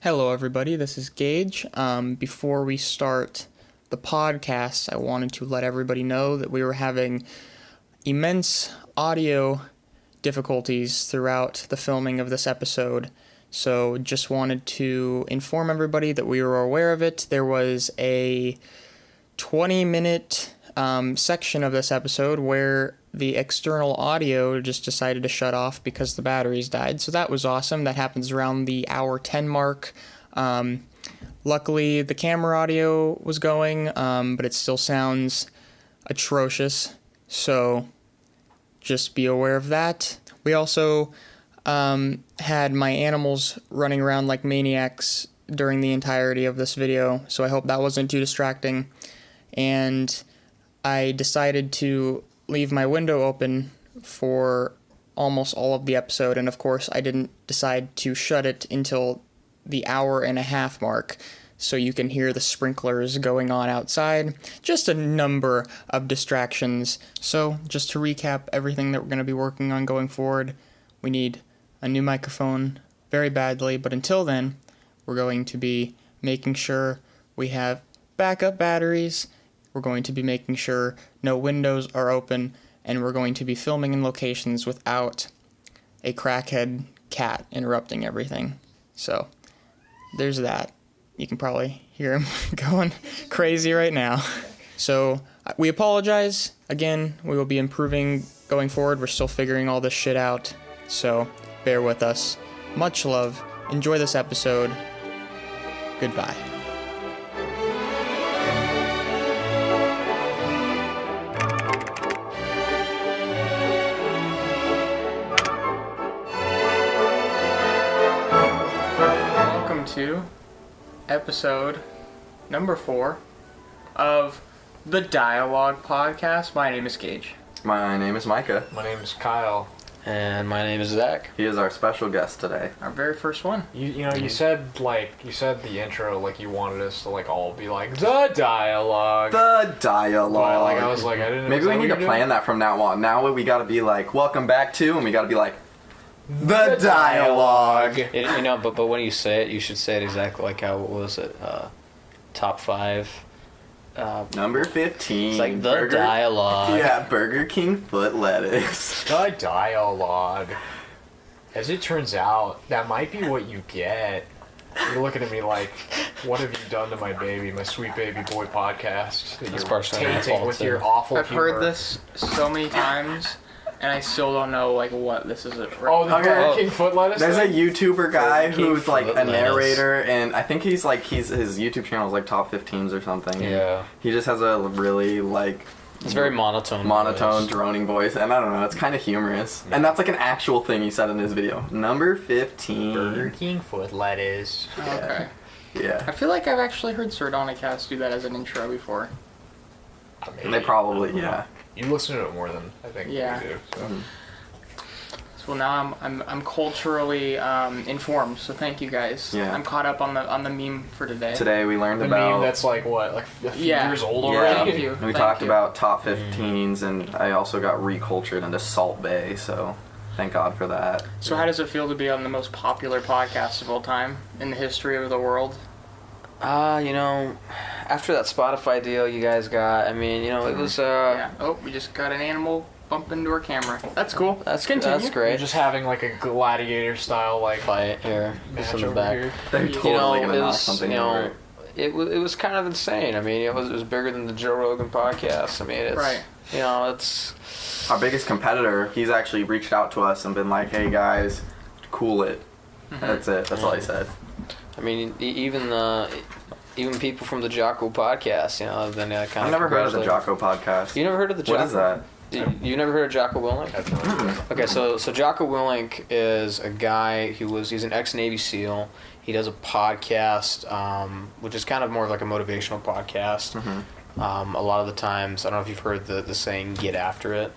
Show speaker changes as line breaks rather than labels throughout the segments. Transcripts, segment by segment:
Hello, everybody. This is Gage. Before we start the podcast, I wanted to let everybody know that we were having immense audio difficulties throughout the filming of this episode. So just wanted to inform everybody that we were aware of it. There was a 20-minute section of this episode where the external audio just decided to shut off because the batteries died. So that was awesome. That happens around the hour 10 mark. Luckily, the camera audio was going, but it still sounds atrocious. So just be aware of that. We also had my animals running around like maniacs during the entirety of this video. So I hope that wasn't too distracting. And I decided to leave my window open for almost all of the episode, and of course I didn't decide to shut it until the hour and a half mark, so you can hear the sprinklers going on outside. Just a number of distractions. So just to recap everything that we're going to be working on going forward, we need a new microphone very badly, but until then we're going to be making sure we have backup batteries. We're going to be making sure no windows are open, and we're going to be filming in locations without a crackhead cat interrupting everything. So there's that. You can probably hear him going crazy right now. So we apologize. Again, we will be improving going forward. We're still figuring all this shit out. So bear with us. Much love. Enjoy this episode. Goodbye. To episode number 4 of the Dialogue Podcast. My name is Gage.
My name is Micah.
My name is Kyle.
And my name is Zach.
He is our special guest today.
Our very first one.
You said the intro like you wanted us to like all be like the dialogue.
The dialogue.
But, I was like, I didn't know.
Maybe we need to plan that from now on. Now we got to be like, welcome back to, and we got to be like, the dialogue.
But when you say it, you should say it exactly like how, what was it? Top 5.
Number 15.
It's like the dialogue.
Yeah, Burger King foot lettuce.
The dialogue. As it turns out, that might be what you get. You're looking at me like, what have you done to my baby, my sweet baby boy podcast? That you're tainting with your awful humor.
I've heard this so many times. And I still don't know, what this is.
The Burger King foot lettuce
There's
thing?
a YouTuber guy who's, a narrator, and I think his YouTube channel is, top 15s or something.
Yeah.
He just has a really,
It's very monotone voice.
Droning voice, and I don't know, it's kind of humorous. Yeah. And that's, an actual thing he said in his video. Number 15.
Burger King foot lettuce.
Okay.
Yeah.
I feel like I've actually heard Sardonicast do that as an intro before.
They probably, yeah.
You listen to it more than I think you do. So.
Mm-hmm.
So now I'm culturally informed. So thank you guys.
Yeah.
I'm caught up on the meme for today.
Today we learned
the
about
meme that's a few years old already.
Thank you.
We talked about top 15s, and I also got recultured into Salt Bay. So thank God for that.
So how does it feel to be on the most popular podcast of all time in the history of the world?
After that Spotify deal you guys got, it was,
Yeah. Oh, we just got an animal bump into our camera. That's cool.
That's
Continue.
great.
We're just having a gladiator style
fight here.
match
Just in the
over
back.
here.
They're totally gonna knock something over.
It was kind of insane. It was bigger than the Joe Rogan podcast. It's
right.
It's
Our biggest competitor. He's actually reached out to us and been like, "Hey guys, cool it." Mm-hmm. That's it. That's all he said.
Even people from the Jocko podcast, then kind of.
I've never heard of the Jocko podcast.
You never heard of the Jocko?
What is that?
You never heard of Jocko Willink? Okay, so Jocko Willink is a guy he's an ex-Navy SEAL. He does a podcast, which is kind of more of like a motivational podcast. Mm-hmm. A lot of the times, I don't know if you've heard the saying "get after it."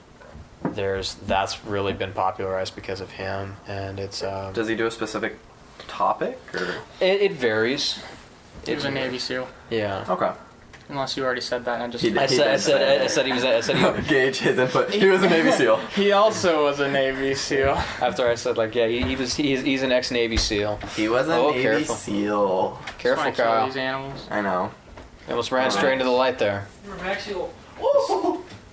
That's really been popularized because of him, and it's.
Does he do a specific topic or?
It varies.
He was a Navy SEAL.
Yeah.
Okay.
Unless you already said that, and I just.
He did.
I said he was.
Gauge his input. He was a Navy SEAL.
He also was a Navy SEAL.
After I said like, yeah, he's an ex-Navy SEAL.
He was a Navy
careful.
SEAL.
Careful,
Trying to kill
Kyle.
these animals.
I know.
They almost ran straight into the light there.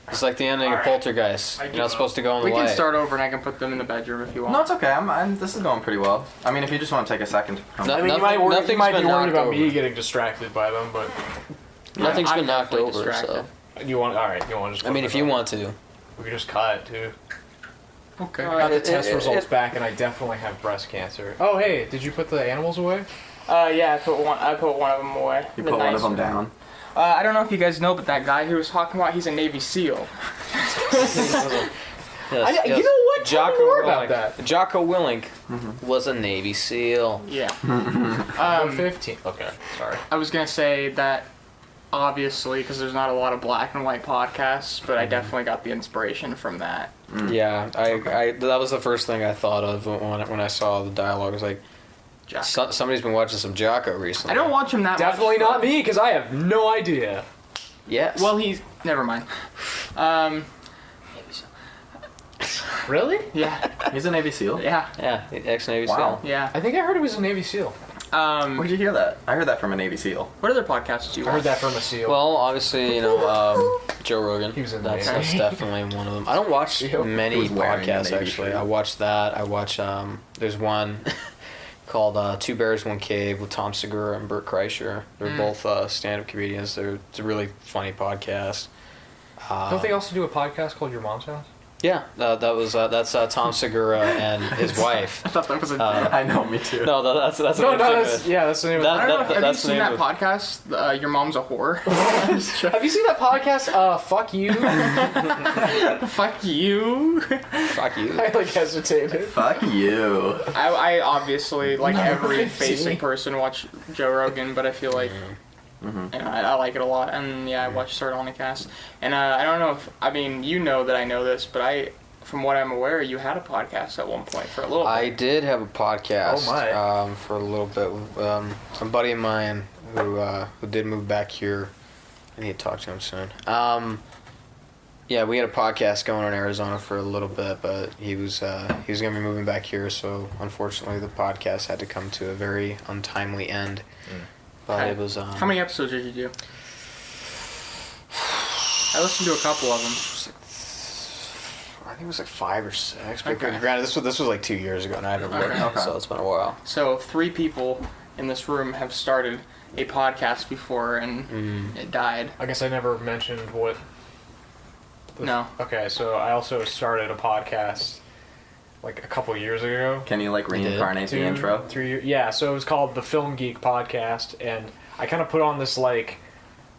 It's like the ending of Poltergeist. You're not supposed to go in the
We
light.
can start over, and I can put them in the bedroom if you want.
No, it's okay. This is going pretty well. I mean, if you just want to take a second.
No,
I mean, you
Nothing-
might
nothing's
be
been
worried
knocked
about
over.
me getting distracted by them, but
Nothing's
I'm
been knocked
definitely
over,
distracted.
so.
you want. All right, you want to just.
I mean, if you want to.
we could just cut too.
Okay.
I got the test
it-
results back, and I definitely have breast cancer. Oh, hey, did you put the animals away?
Yeah, I put one of them away.
You
The
put one
nice
of them down.
I don't know if you guys know, but that guy who was talking about, he's a Navy SEAL.
Yes,
You know what? Tell me
Jocko
more about
Willink.
that.
Jocko Willink was a Navy SEAL.
Yeah.
15. Okay, sorry.
I was gonna say that obviously because there's not a lot of black and white podcasts, but I definitely got the inspiration from that.
Yeah, I that was the first thing I thought of when I saw the dialogue. It was like,
Jack.
somebody's been watching some Jocko recently.
I don't watch him that
Definitely
much.
not me, because I have no idea.
Yes.
Well, he's never mind.
Really?
Yeah,
He's a Navy SEAL.
yeah,
yeah, ex-Navy
Wow.
SEAL.
yeah.
I think I heard he was a Navy SEAL.
Where'd you hear that? I heard that from a Navy SEAL.
What other podcasts do you
I
watch?
heard that from a SEAL.
Well, obviously, Joe Rogan.
He was in the
that's,
Navy.
that's definitely one of them. I don't watch
He
many
was wearing a
podcasts
Navy
actually.
shirt.
I watch that. I watch there's one called Two Bears One Cave with Tom Segura and Bert Kreischer. They're both stand-up comedians. It's a really funny podcast.
Don't they also do a podcast called Your Mom's House?
Yeah, that's Tom Segura and his wife.
I thought that was a.
I know, me too.
No, that's
No,
the name of
that's
it.
yeah, that's the name of
That-
I don't know if have you
that's the
seen
name
that
of-
podcast? Your mom's a whore.
Have you seen that podcast? Fuck you.
Fuck you.
Fuck you.
I like hesitated.
Fuck you.
I obviously like every
I've
facing
seen it.
person watch Joe Rogan, but I feel like you know, I like it a lot, and yeah, I watch Sardonicast, and I don't know if you know that I know this, but from what I'm aware, you had a podcast at one point for a little bit.
I did have a podcast
Oh, my.
for a little bit. Some buddy of mine who did move back here. I need to talk to him soon. Yeah, we had a podcast going in Arizona for a little bit, but he was going to be moving back here, so unfortunately the podcast had to come to a very untimely end. But it was.
How many episodes did you do? I listened to a couple of them.
I think it was like 5 or 6. But
Okay.
granted, this was like 2 years ago, and I haven't looked,
Okay.
so it's been a while.
So 3 people in this room have started a podcast before, and it died.
I guess I never mentioned what.
No.
Okay, so I also started a podcast like a couple years ago.
Can you like reincarnate the intro?
3 years. Yeah, so it was called the Film Geek Podcast, and I kind of put on this like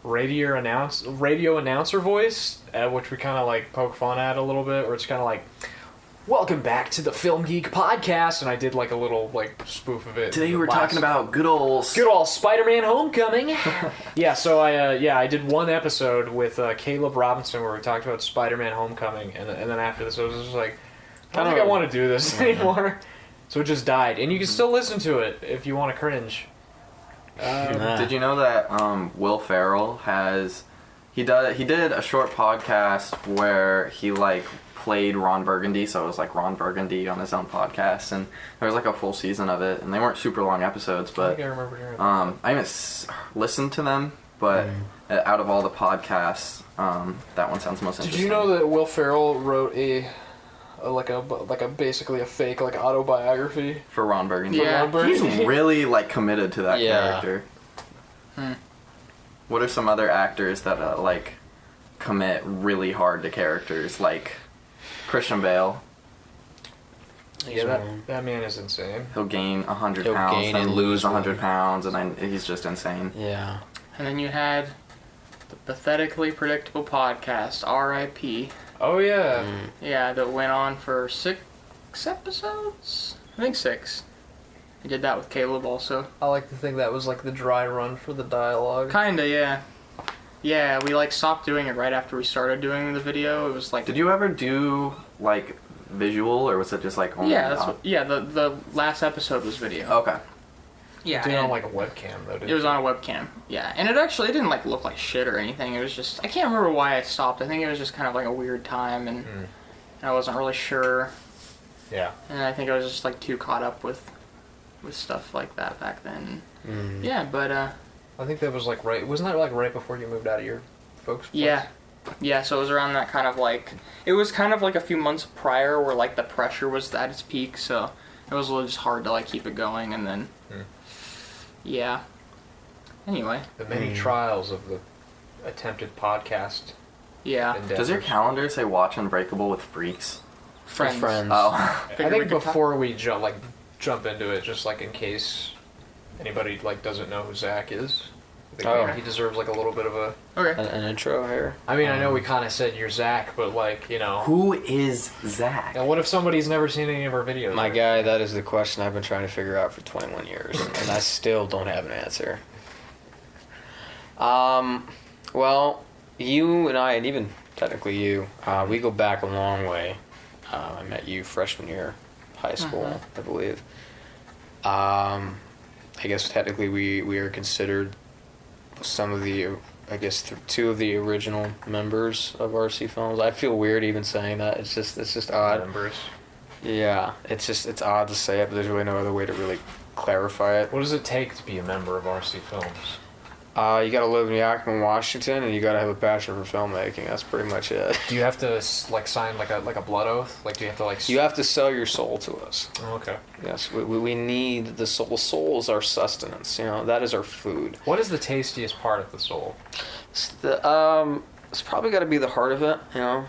radio announcer voice, which we kind of like poke fun at a little bit, where it's kind of like, "Welcome back to the Film Geek Podcast," and I did like a little like spoof of it.
Today we're talking about good old
Spider-Man Homecoming. Yeah, so I did one episode with Caleb Robinson where we talked about Spider-Man Homecoming, and then after this I was just like, I don't think I want to do this anymore. So it just died, and you can still listen to it if you want to cringe.
Did you know that Will Ferrell he did a short podcast where he like played Ron Burgundy, so it was like Ron Burgundy on his own podcast, and there was like a full season of it, and they weren't super long episodes,
I
but
think I remember hearing that.
I haven't listened to them, but out of all the podcasts, that one sounds most
Did
interesting.
you know that Will Ferrell wrote basically a fake like autobiography?
For Ron Burgundy?
Yeah.
Ron Burgundy?
He's really like committed to that
Yeah.
character. What are some other actors that like commit really hard to characters, like Christian Bale?
Yeah, that man is insane.
He'll gain 100
He'll
pounds
gain
and
and
lose
lose
100 pounds, and then he's just insane.
Yeah.
And then you had the pathetically predictable podcast, R.I.P.
Oh yeah.
Yeah, that went on for 6 episodes? I think 6. I did that with Caleb also.
I like to think that was like the dry run for the dialogue.
Kinda, yeah. Yeah, we like stopped doing it right after we started doing the video. It was like...
Did you ever do like visual, or was it just like only?
Yeah, the last episode was video.
Okay.
Yeah.
It did on like a webcam though.
It was on a webcam. Yeah, and it didn't like look like shit or anything. It was just I can't remember why I stopped. I think it was just kind of like a weird time, and I wasn't really sure.
Yeah.
And I think I was just like too caught up with stuff like that back then. Yeah, but
I think that was like wasn't that like right before you moved out of your folks' place?
Yeah. Yeah, so it was around that kind of like it was kind of like a few months prior where like the pressure was at its peak, so it was a little just hard to like keep it going, and then yeah. Anyway.
The many trials of the attempted podcast.
Yeah.
endeavors.
Does your calendar say watch Unbreakable with freaks?
Friends.
Oh.
I think before we jump into it, just like in case anybody like doesn't know who Zach is, I think he deserves like a little bit of
an intro here.
I mean, I know we kind of said you're Zach, but like, you know,
Who is Zach?
and what if somebody's never seen any of our videos?
My guy, that is the question I've been trying to figure out for 21 years, and I still don't have an answer. Well, you and I, and even technically you, we go back a long way. I met you freshman year of high school, I believe. I guess technically we are considered some of the, I guess two of the original members of RC Films. I feel weird even saying that. It's just odd.
Members.
Yeah, it's odd to say it, but there's really no other way to really clarify it.
What does it take to be a member of RC Films?
You gotta live in Yakima, Washington, and you gotta have a passion for filmmaking. That's pretty much it.
Do you have to like sign like a blood oath? Like, do you have to like?
You have to sell your soul to us.
Oh, okay.
Yes, we need the soul. The soul is our sustenance. You know, that is our food.
What is the tastiest part of the soul?
It's probably got to be the heart of it. You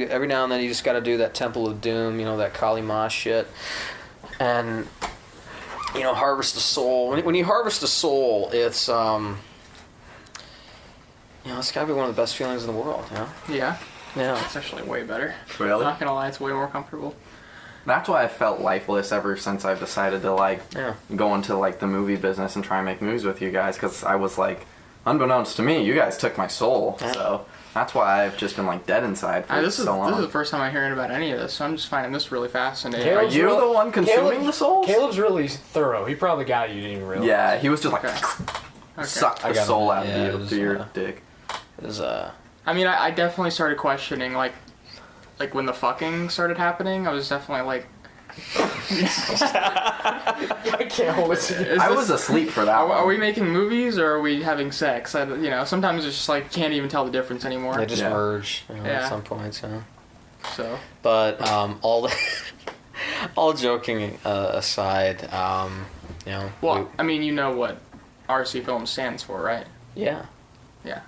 every now and then you just got to do that Temple of Doom. You know, that Kali Ma shit, and harvest the soul. When you harvest a soul, it's it's got to be one of the best feelings in the world. You know?
Yeah.
Yeah.
It's actually way better.
Really?
I'm not gonna lie, it's way more comfortable.
That's why I felt lifeless ever since I've decided to go into like the movie business and try and make movies with you guys, because I was like, unbeknownst to me, you guys took my soul. Yeah. So that's why I've just been like dead inside for so long.
This is the first time I'm hearing about any of this, so I'm just finding this really fascinating.
Are you the one consuming the souls?
Caleb's really thorough. He probably got it, you didn't even realize.
Yeah, he was just like sucked the soul out of you through your dick.
It was
I mean, I definitely started questioning like when the fucking started happening. I was definitely like,
I can't hold it to you.
I was asleep for that one.
Are we making movies or are we having sex? Sometimes it's just like can't even tell the difference anymore.
They just merge at some points.
So.
But all joking aside,
Well, I mean, you know what RC Film stands for, right?
Yeah.
Yeah.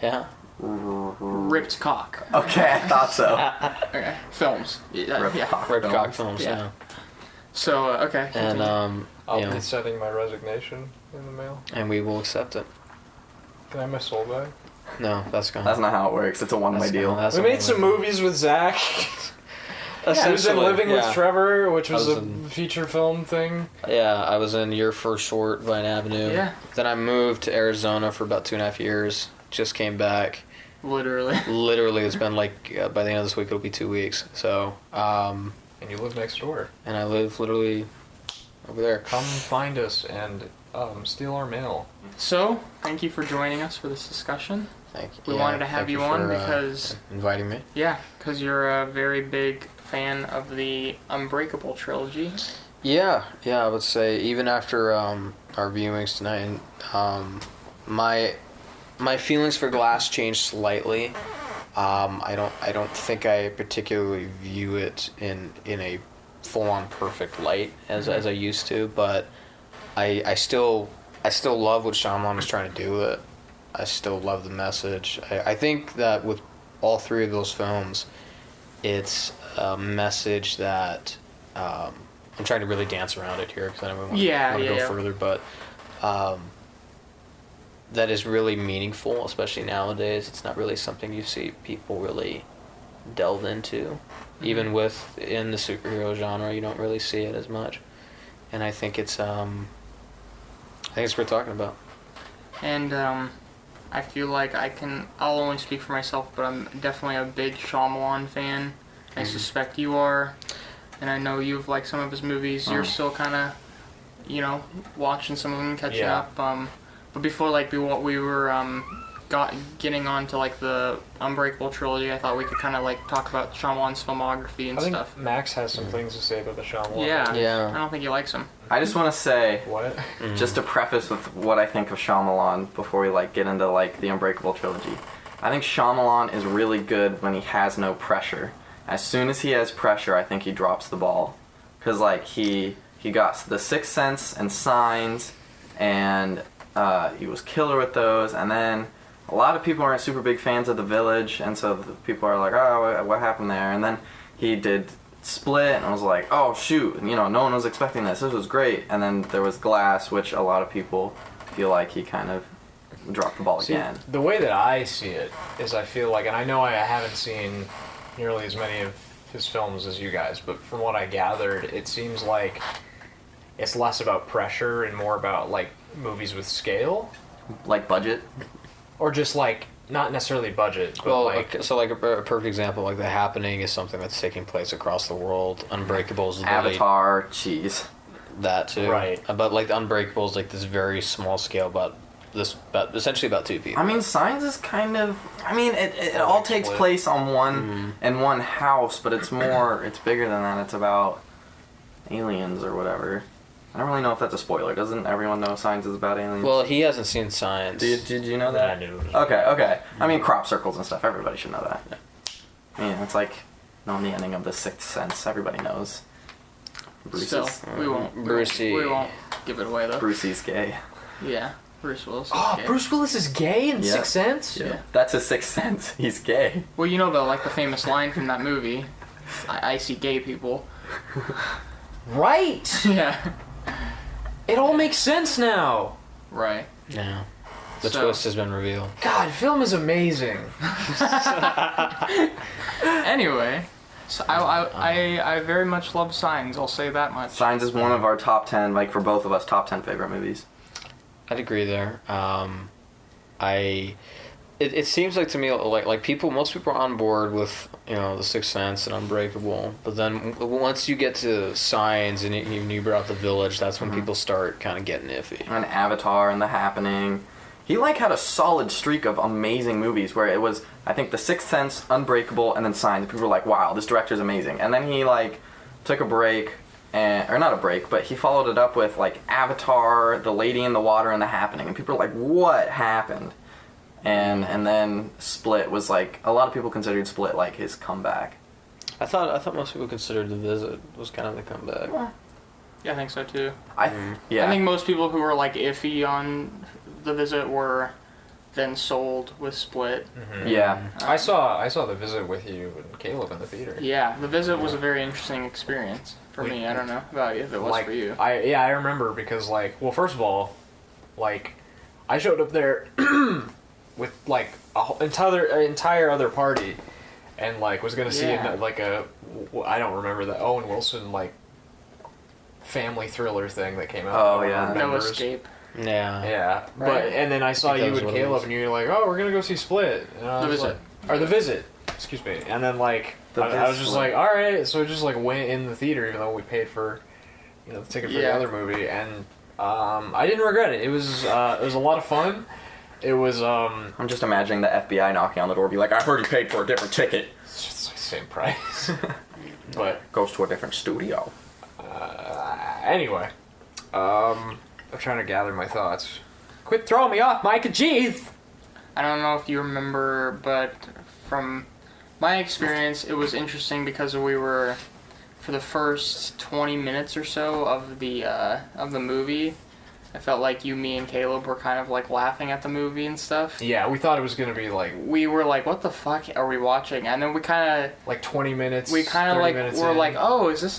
Yeah.
Ripped cock.
Okay, I thought so.
Okay. Films.
Ripped
cock films. Yeah.
So okay.
And
I'll be sending my resignation in the mail.
And we will accept it.
Can I have my soul back?
No, that's gone.
That's not how it works. It's a one-way deal.
We made some movies with Zach. I was in Living with Trevor, which was a feature film thing.
Yeah, I was in Your First Short, Vine Avenue.
Yeah.
Then I moved to Arizona for about 2.5 years. Just came back. Literally, it's been like, by the end of this week, it'll be 2 weeks. So,
and you live next door.
And I live literally over there.
Come find us and steal our mail.
So, thank you for joining us for this discussion.
Thank you.
We wanted to have you on because...
inviting me?
Yeah, because you're a very big fan of the Unbreakable trilogy.
Yeah, I would say, even after our viewings tonight, my feelings for Glass changed slightly. I don't think I particularly view it in a full-on perfect light as I used to, but I still love what Shyamalan was trying to do with it. I still love the message. I think that with all three of those films, it's a message that I'm trying to really dance around it here because I don't want to go further, but that is really meaningful, especially nowadays. It's not really something you see people really delve into. Even in the superhero genre, you don't really see it as much. And I think it's worth talking about.
And I feel like I'll only speak for myself, but I'm definitely a big Shyamalan fan. I suspect you are. And I know you've liked some of his movies. You're still kind of watching some of them, catching up. But before we were getting on to the Unbreakable trilogy, I thought we could kind of talk about Shyamalan's filmography and stuff.
Max has some things to say about the Shyamalan.
Yeah. I don't think he likes him.
I just want to say,
what?
Just to preface with what I think of Shyamalan before we get into the Unbreakable trilogy. I think Shyamalan is really good when he has no pressure. As soon as he has pressure, I think he drops the ball. Because he got The Sixth Sense and Signs, and he was killer with those, and then a lot of people aren't super big fans of The Village, and so the people are like, oh, what happened there? And then he did Split, and I was like, oh shoot, no one was expecting this. This was great. And then there was Glass, which a lot of people feel like he kind of dropped the ball again.
The way that I see it is, I feel like, and I know I haven't seen nearly as many of his films as you guys, but from what I gathered, it seems like it's less about pressure and more about movies with scale,
budget,
or just not necessarily budget, but
well, a perfect example, The Happening is something that's taking place across the world. Unbreakable is
Avatar, cheese,
that too,
right?
But the Unbreakable is this very small scale, but essentially about two people.
I mean, Signs is kind of. I mean, it all takes place on one house, but it's bigger than that. It's about aliens or whatever. I don't really know if that's a spoiler. Doesn't everyone know Signs is about aliens?
Well, he hasn't seen Signs.
Did you know that?
I knew.
Okay. I mean, crop circles and stuff. Everybody should know that. Yeah. I mean, it's knowing the ending of The Sixth Sense. Everybody knows.
We won't give it away though.
Brucey's gay.
Yeah, Bruce Willis. Gay.
Bruce Willis is gay in Sixth Sense.
Yeah, that's his Sixth Sense. He's gay.
Well, the famous line from that movie. I see gay people.
Right.
Yeah.
It all makes sense now.
Right.
Yeah. The twist has been revealed.
God, film is amazing.
Anyway, so I very much love Signs. I'll say that much.
Signs is one of our top 10, for both of us, top 10 favorite movies.
I'd agree there. It seems to me most people are on board with The Sixth Sense and Unbreakable, but then once you get to Signs and you brought up The Village, that's when people start kind of getting iffy.
And Avatar and The Happening. He had a solid streak of amazing movies where it was, I think, The Sixth Sense, Unbreakable, and then Signs. People were like, wow, this director's amazing. And then he took a break, or not a break, but he followed it up with Avatar, The Lady in the Water, and The Happening. And people were like, what happened? And then Split was a lot of people considered Split his comeback.
I thought most people considered The Visit was kind of the comeback.
Yeah, I think so too.
I
think most people who were iffy on The Visit were then sold with Split.
Mm-hmm. Yeah.
I saw The Visit with you and Caleb in the theater.
Yeah, The Visit was a very interesting experience for me. I don't know about you if it was for you.
I remember because first of all, I showed up there with an entire other party, and was gonna see I don't remember the Owen Wilson family thriller thing that came out.
Oh yeah,
No Escape.
Yeah.
Right. But and then I saw you and Caleb, and you were like, "Oh, we're gonna go see Split." And I was The Visit. Excuse me. And then I was just like, "All right." So I just went in the theater, even though we paid for the ticket for the other movie, and I didn't regret it. It was a lot of fun. It was.
I'm just imagining the FBI knocking on the door, be like, "I heard you paid for a different ticket."
It's just the same price, but
goes to a different studio.
Anyway, I'm trying to gather my thoughts. Quit throwing me off, Mike and Jeez.
I don't know if you remember, but from my experience, it was interesting because we were, for the first 20 minutes or so of the movie, I felt like me and Caleb were kind of laughing at the movie and stuff.
Yeah, we thought it was gonna be
we were like, what the fuck are we watching? And then we kind of
20 minutes.
We kind of were like, oh, is this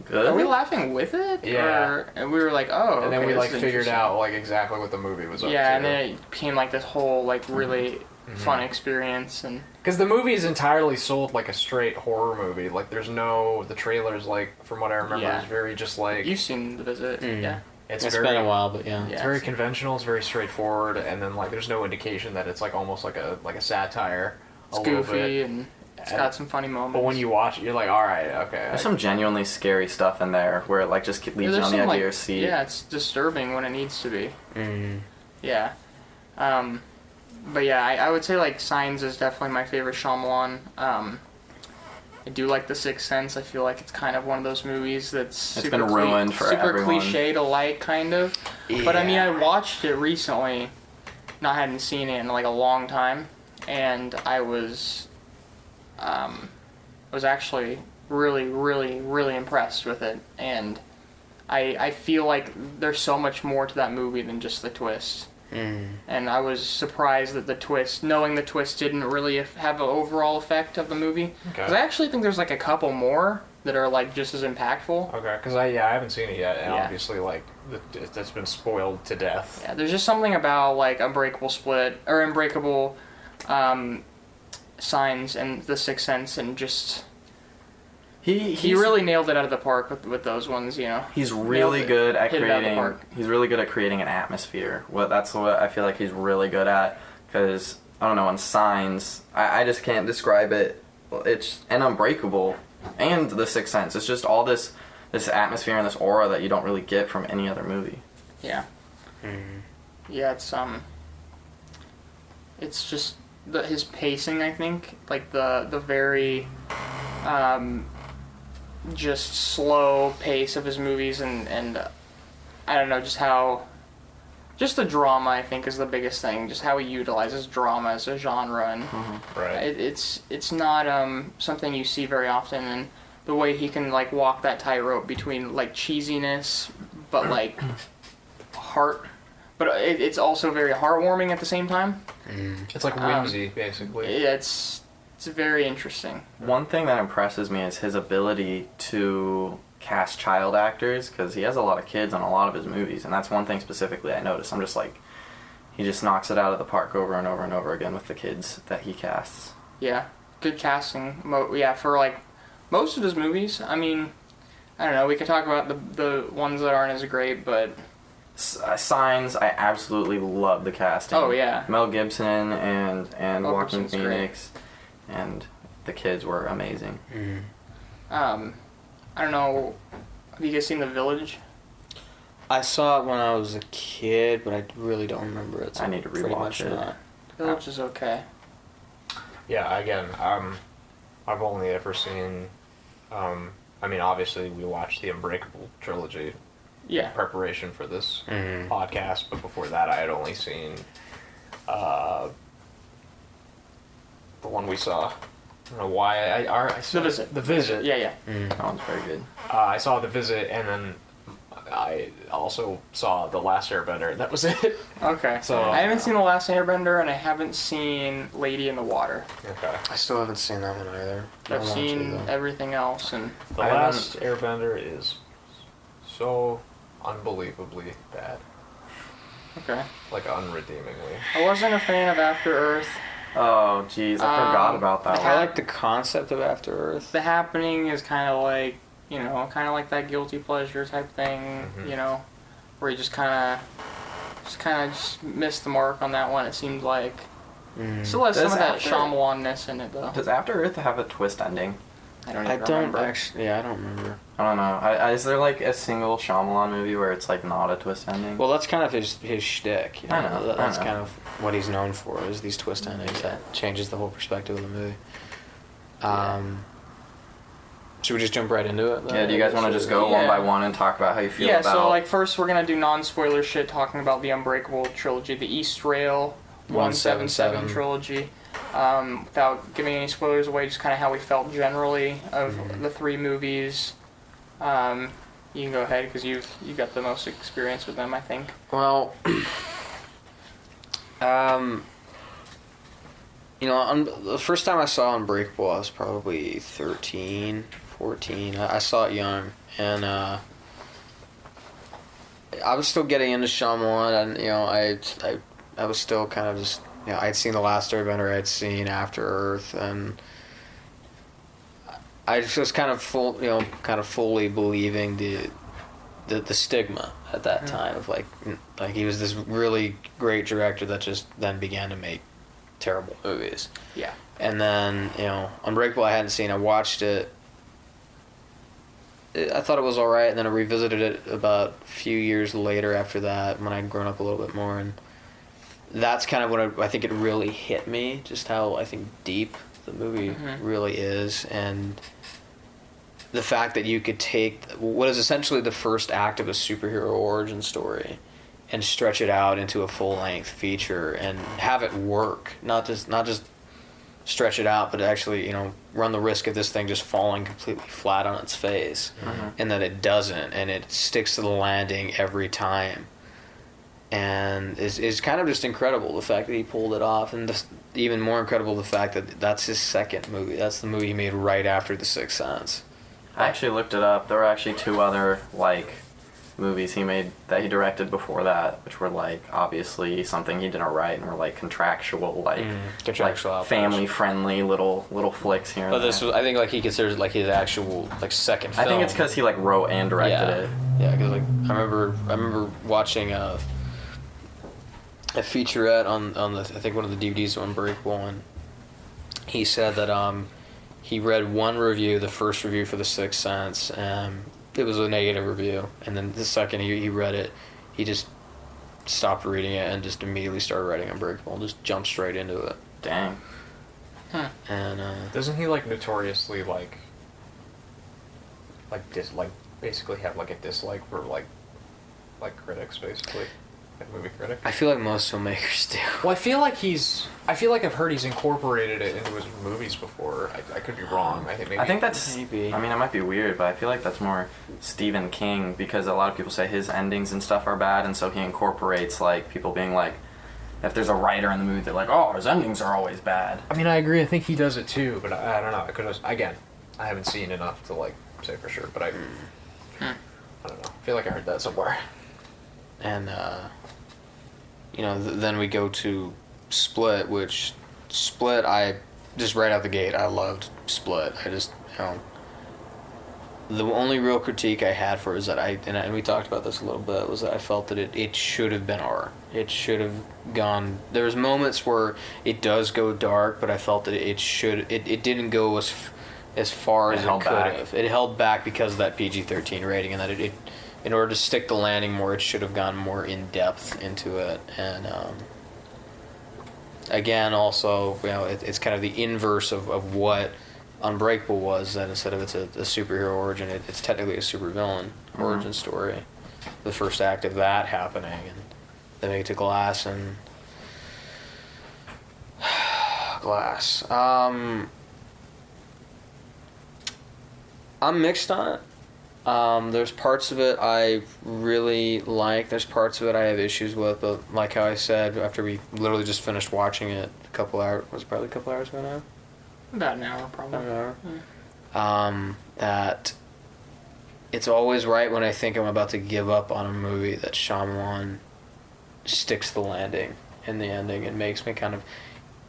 good? Are we laughing with it?
Yeah.
And we were like, oh.
And then
okay,
we figured out exactly what the movie was up to.
Yeah, and then it became this whole really fun experience, and
because the movie is entirely sold like a straight horror movie. There's no the trailers from what I remember is very just
you've seen The Visit, yeah.
It's been a while, but yeah.
It's very conventional. It's very straightforward, and then there's no indication that it's almost like a satire.
It's goofy and It's got some funny moments.
But when you watch it, you're like, all right, okay.
There's some genuinely scary stuff in there where it like just leaves you on the edge of your seat.
Yeah, it's disturbing when it needs to be.
Mm.
Yeah. But yeah, I would say like Signs is definitely my favorite Shyamalan. I do like The Sixth Sense. I feel like it's kind of one of those movies that's
it's been ruined for everyone.
Super cliche to like, kind of.
Yeah.
But I mean, I watched it recently. I hadn't seen it in like a long time, and I was actually really, really, really impressed with it. And I feel like there's so much more to that movie than just the twist. And I was surprised that the twist, knowing the twist didn't really have an overall effect of the movie. Because I actually think there's like a couple more that are like just as impactful.
Okay, because I haven't seen it yet, and obviously like that's been spoiled to death.
Yeah, there's just something about like Unbreakable Signs and The Sixth Sense, and just he really nailed it out of the park with those ones, you know.
He's really good at creating. He's really good at creating an atmosphere. That's what I feel like he's really good at. Because I don't know, in Signs, I just can't describe it. It's Unbreakable and The Sixth Sense. It's just all this atmosphere and this aura that you don't really get from any other movie.
Yeah. Yeah, it's just his pacing, I think, like the very just slow pace of his movies, and I don't know, just the drama, I think, is the biggest thing. Just how he utilizes drama as a genre, and
Right.
It's not something you see very often, and the way he can like walk that tightrope between like cheesiness, but like heart, but it's also very heartwarming at the same time.
It's like whimsy, basically.
Yeah, it's very interesting.
One thing that impresses me is his ability to cast child actors, because he has a lot of kids on a lot of his movies, and that's one thing specifically I noticed. I'm just like, he just knocks it out of the park over and over and over again with the kids that he casts.
Yeah, good casting. For like most of his movies. I mean, I don't know, we could talk about the ones that aren't as great, but
Signs, I absolutely love the casting.
Oh yeah,
Mel Gibson and
Mel
Joaquin
Gibson's
Phoenix, and the kids were amazing.
I don't know. Have you guys seen The Village?
I saw it when I was a kid, but I really don't remember it. So
I need to
pretty
rewatch
much
it.
not.
The Village is okay.
Yeah, again, I've only ever seen. I mean, obviously, we watched the Unbreakable trilogy.
Yeah.
In preparation for this podcast, but before that, I had only seen the one we saw. I don't know why I saw
The Visit.
The Visit.
Yeah.
That one's very good.
I saw The Visit, and then I also saw The Last Airbender. That was it.
Okay.
So
I haven't seen The Last Airbender, and I haven't seen Lady in the Water.
Okay.
I still haven't seen that one either.
I've seen everything else, and
The Last Airbender is so unbelievably bad.
okay.
Like, unredeemingly.
I wasn't a fan of After Earth.
Oh, jeez, I forgot about that
I
one.
like the concept of After Earth.
The Happening is kind of like, you know, kind of like that guilty pleasure type thing, you know, where you just kind of missed the mark on that one. It seemed like still has some of that Shyamalan-ness in it though.
Does After Earth have a twist ending?
I don't
I
even
don't
remember.
actually. Yeah, I don't remember.
I don't know. Is there like a single Shyamalan movie where it's like not a twist ending?
Well, that's kind of his shtick. You know?
I know,
That's
I know.
kind of what he's known for, is these twist endings that changes the whole perspective of the movie. Should we just jump right into it?
Yeah, do you guys want to just go one by one and talk about how you feel about...
so like first we're going to do non-spoiler shit talking about the Unbreakable trilogy, the Eastrail 177 trilogy. Without giving any spoilers away, just kind of how we felt generally of the three movies. You can go ahead because you got the most experience with them, I think.
Well, you know, the first time I saw Unbreakable, I was probably 13, 14. I saw it young, and I was still getting into Shyamalan, and you know, I was still kind of just, you know, I'd seen The Last Airbender, I'd seen After Earth, and I just was kind of fully believing the stigma at that time of like he was this really great director that just then began to make terrible movies.
Yeah.
And then, Unbreakable I hadn't seen. I watched it. I thought it was all right, and then I revisited it about a few years later after that when I'd grown up a little bit more, and that's kind of when I think it really hit me, just how I think deep the movie really is, and the fact that you could take what is essentially the first act of a superhero origin story and stretch it out into a full-length feature and have it work, not just stretch it out, but actually, run the risk of this thing just falling completely flat on its face, and that it doesn't, and it sticks to the landing every time. And is kind of just incredible, the fact that he pulled it off, and even more incredible, the fact that that's his second movie. That's the movie he made right after The Sixth Sense.
I actually looked it up. There were actually 2 other, movies he made that he directed before that, which were obviously something he didn't write and were contractual, family friendly little flicks here.
But this was, I think, he considers it his actual second film.
I think it's because he wrote and directed it.
Yeah, because I remember watching a featurette on the, I think one of the DVDs of Unbreakable, and he said that he read one review, the first review for The Sixth Sense, it was a negative review, and then the second he read it, he just stopped reading it and just immediately started writing Unbreakable and just jumped straight into it.
Dang.
Huh.
And
doesn't he notoriously basically have a dislike for critics, basically? Movie critic?
I feel like most filmmakers do.
Well, I feel like I've heard he's incorporated it into his movies before. I could be wrong. I think
that's
maybe.
I mean, it might be weird, but I feel like that's more Stephen King, because a lot of people say his endings and stuff are bad, and so he incorporates people being if there's a writer in the movie, they're oh, his endings are always bad.
I mean, I agree. I think he does it too, but I don't know. Again, I haven't seen enough to say for sure, but I don't know. I feel like I heard that somewhere.
And then we go to Split, which I just right out the gate, I loved Split. I just, the only real critique I had for it is that and we talked about this a little bit, was that I felt that it should have been R. It should have gone, there's moments where it does go dark, but I felt that it didn't go as far as it could have. It held back because of that PG-13 rating, and that it in order to stick the landing more, it should have gone more in depth into it. And again, also, it's kind of the inverse of what Unbreakable was. That instead of it's a superhero origin, it's technically a supervillain origin story. The first act of that happening, and then we get to Glass and Glass. I'm mixed on it. There's parts of it I really like. There's parts of it I have issues with. But like how I said, after we literally just finished watching it a couple hours ago now?
About an hour, probably.
About an hour.
Yeah.
That it's always right when I think I'm about to give up on a movie that Shyamalan sticks the landing in the ending and makes me kind of,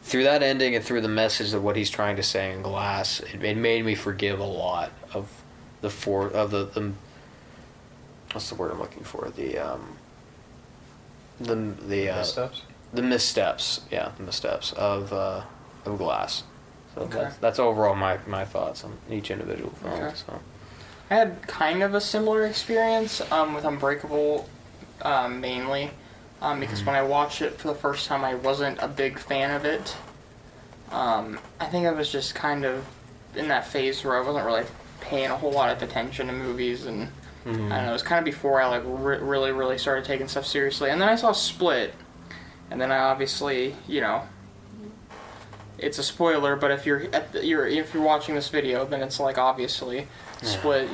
through that ending and through the message of what he's trying to say in Glass, it made me forgive a lot of the what's the word I'm looking for? The
missteps?
The missteps, yeah, the missteps of Glass. So
Okay.
that's overall my thoughts on each individual film.
Okay.
So
I had kind of a similar experience with Unbreakable, mainly, because when I watched it for the first time, I wasn't a big fan of it. I think I was just kind of in that phase where I wasn't really paying a whole lot of attention to movies, and I don't know, it was kind of before I really started taking stuff seriously. And then I saw Split, and then I obviously, it's a spoiler, but if you're watching this video, then it's obviously Split,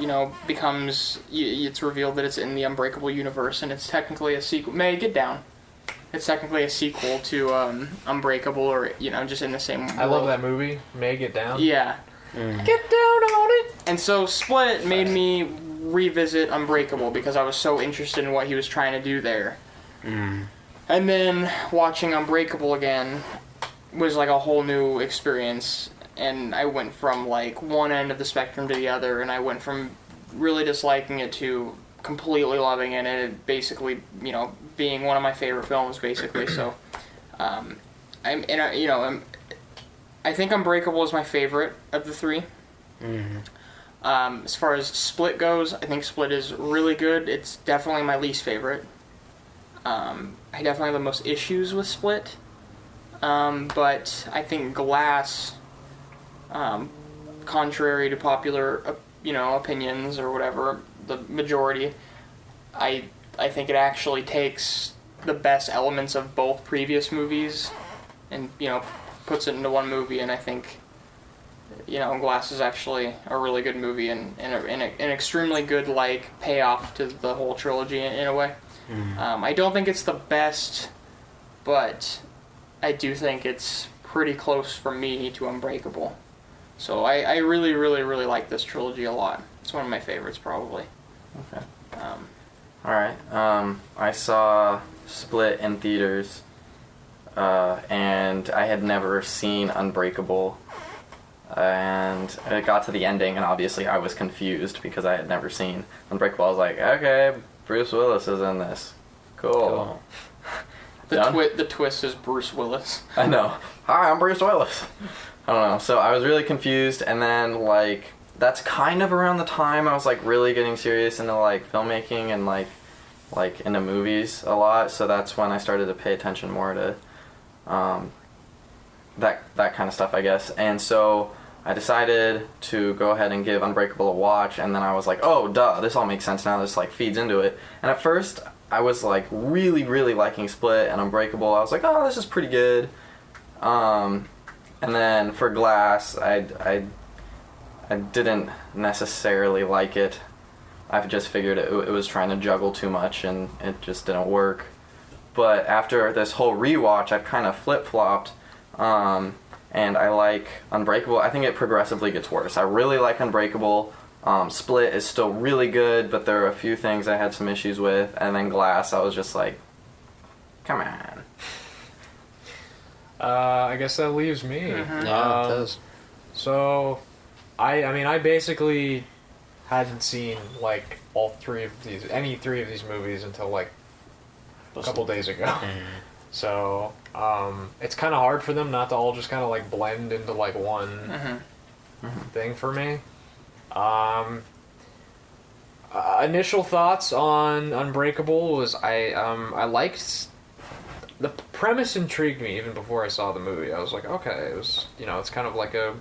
becomes, it's revealed that it's in the Unbreakable universe, and it's technically a sequel. May, get down. It's technically a sequel to Unbreakable, or just in the same world.
I love that movie. May, get down.
Yeah. Get down on it. And so Split made me revisit Unbreakable because I was so interested in what he was trying to do there. And then watching Unbreakable again was a whole new experience, and I went from one end of the spectrum to the other, and I went from really disliking it to completely loving it, and it basically, being one of my favorite films, basically. So I think Unbreakable is my favorite of the three.
Mm-hmm.
As far as Split goes, I think Split is really good. It's definitely my least favorite. I definitely have the most issues with Split. But I think Glass, contrary to popular, opinions or whatever, the majority, I think it actually takes the best elements of both previous movies and, puts it into one movie, and I think, Glass is actually a really good movie and an extremely good, payoff to the whole trilogy in a way. I don't think it's the best, but I do think it's pretty close for me to Unbreakable. So I really, really, really like this trilogy a lot. It's one of my favorites, probably.
Okay. Alright. I saw Split in theaters, and I had never seen Unbreakable. And it got to the ending, and obviously I was confused because I had never seen Unbreakable. I was like, okay, Bruce Willis is in this. Cool.
The twist is Bruce Willis.
I know. Hi, I'm Bruce Willis. I don't know. So I was really confused, and then, that's kind of around the time I was, really getting serious into, filmmaking and, into movies a lot. So that's when I started to pay attention more to that kind of stuff, I guess. And so I decided to go ahead and give Unbreakable a watch, and then I was like, oh, duh, this all makes sense now. This, feeds into it. And at first, I was, really, really liking Split and Unbreakable. I was like, oh, this is pretty good. And then for Glass, I didn't necessarily like it. I just figured it was trying to juggle too much, and it just didn't work. But after this whole rewatch, I've kind of flip-flopped, and I like Unbreakable. I think it progressively gets worse. I really like Unbreakable. Split is still really good, but there are a few things I had some issues with. And then Glass, I was just like, come on.
I guess that leaves me.
Mm-hmm. Yeah, it does.
So, I basically hadn't seen, any three of these movies until, a couple days ago. Mm-hmm. So, it's kind of hard for them not to all just kind of, blend into, one thing for me. Initial thoughts on Unbreakable was I liked... The premise intrigued me even before I saw the movie. I was like, okay, it was, it's kind of like a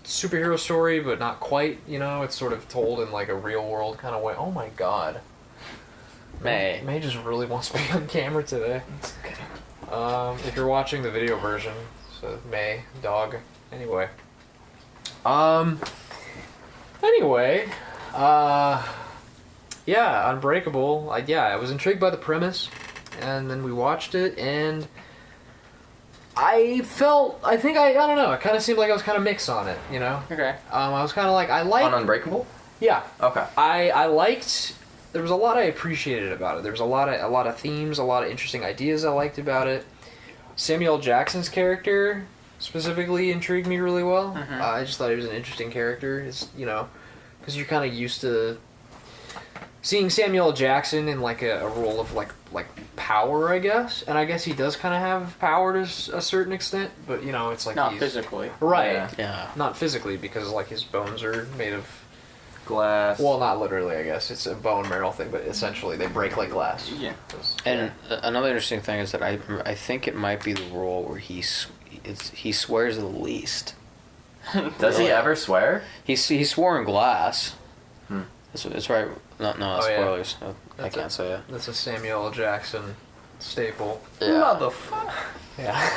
superhero story, but not quite, it's sort of told in, a real-world kind of way. Oh, my God. May just really wants to be on camera today. If you're watching the video version, so May, dog. Anyway. Yeah, Unbreakable. I was intrigued by the premise, and then we watched it, and I don't know, it kind of seemed like I was kind of mixed on it,
Okay.
I was kind of I liked...
On Unbreakable?
Yeah.
Okay.
I liked... There was a lot I appreciated about it. There was a lot of themes, a lot of interesting ideas I liked about it. Samuel L. Jackson's character specifically intrigued me really well.
Mm-hmm.
I just thought he was an interesting character. It's, because you're kind of used to seeing Samuel L. Jackson in a role of power, I guess. And I guess he does kind of have power to a certain extent, but it's
not
he's,
physically.
Right.
Yeah.
Not physically, because his bones are made of
Glass.
Well, not literally, I guess. It's a bone marrow thing, but essentially they break like glass.
Yeah.
And another interesting thing is that I think it might be the role where he swears the least.
Does he ever swear?
He swore in Glass. It's right. No, spoilers.
Yeah.
I can't say it.
That's a Samuel L. Jackson staple.
Yeah. Motherfucker.
Yeah.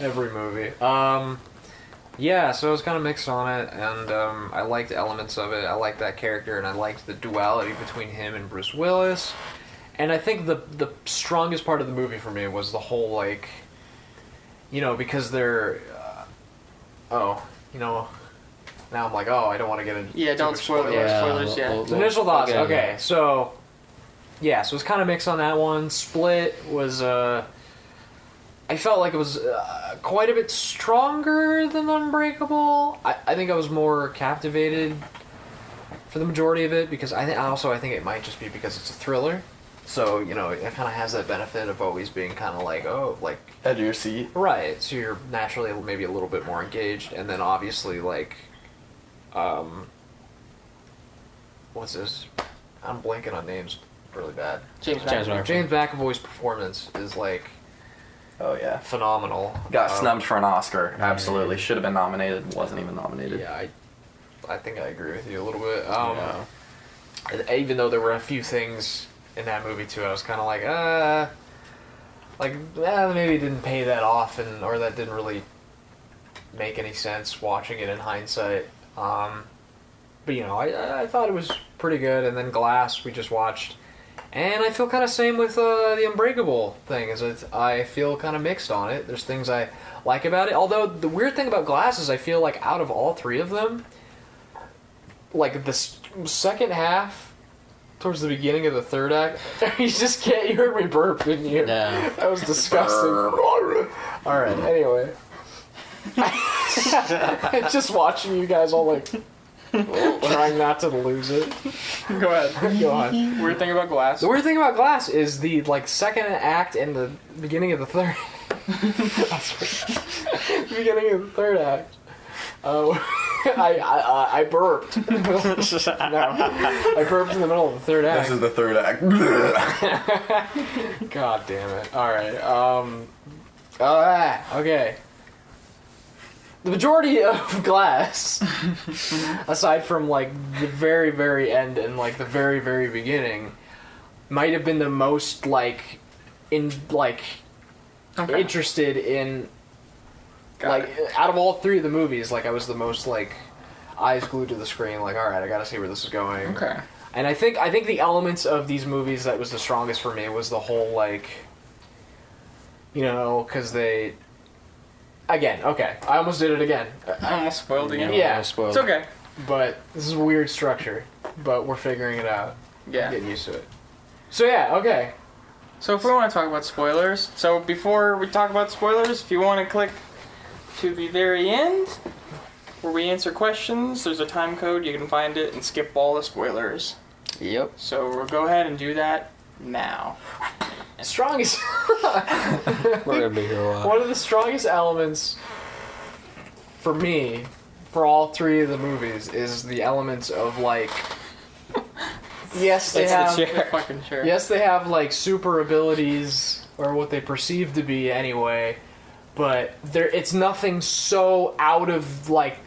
Every movie. Yeah, so I was kind of mixed on it, and I liked elements of it. I liked that character, and I liked the duality between him and Bruce Willis. And I think the strongest part of the movie for me was the whole, because they're... now I'm like, I don't want to get into...
Yeah, don't spoil spoilers, yeah.
So initial thoughts, okay, so... Yeah, so it was kind of mixed on that one. Split was... I felt like it was quite a bit stronger than Unbreakable. I think I was more captivated for the majority of it because I think it might just be because it's a thriller. So, you know, it kind of has that benefit of always being kind of like, oh, like...
Edge of your seat.
Right, so you're naturally maybe a little bit more engaged, and then obviously, like, what's this? I'm blanking on names really bad.
James McAvoy.
James McAvoy's performance is, like...
Oh, yeah.
Phenomenal.
Got snubbed for an Oscar. Absolutely. Should have been nominated. Wasn't even nominated.
Yeah, I think I agree with you a little bit. Even though there were a few things in that movie too, I was kind of like, maybe it didn't pay that off, or that didn't really make any sense watching it in hindsight. But you know, I thought it was pretty good. And then Glass we just watched, and I feel kind of same with the Unbreakable thing. I feel kind of mixed on it. There's things I like about it. Although the weird thing about Glass is I feel like out of all three of them, like the second half, towards the beginning of the third act, you just can't. You heard me burp, didn't you?
Yeah.
That was disgusting. All right. Anyway, just watching you guys all like trying not to lose it.
Go ahead.
Go on.
Weird thing about Glass.
The weird thing about Glass is the second act and the beginning of the third. The beginning of the third act. I burped. No, I burped in the middle of the third act.
This is the third act.
God damn it. Alright, okay. The majority of Glass, aside from, like, the very, very end and, like, the very, very beginning, might have been the most, like, interested in... out of all three of the movies, like, I was the most, like, eyes glued to the screen, like, alright, I gotta see where this is going.
Okay.
And I think the elements of these movies that was the strongest for me was the whole, like, you know, because they... Again, okay, I almost did it again.
I almost spoiled again.
Yeah.
It's okay.
But this is a weird structure, but we're figuring it out.
Yeah.
Getting used to it. So yeah, okay.
So if we want to talk about spoilers, so before we talk about spoilers, if you want to click to the very end, where we answer questions, there's a time code, you can find it and skip all the spoilers.
Yep.
So we'll go ahead and do that now.
Strongest...
We're gonna be here a while.
One of the strongest elements for me, for all three of the movies, is the elements of, like... Yes, they have...
the fucking chair.
Yes, they have, like, super abilities, or what they perceive to be anyway, but it's nothing so out of, like,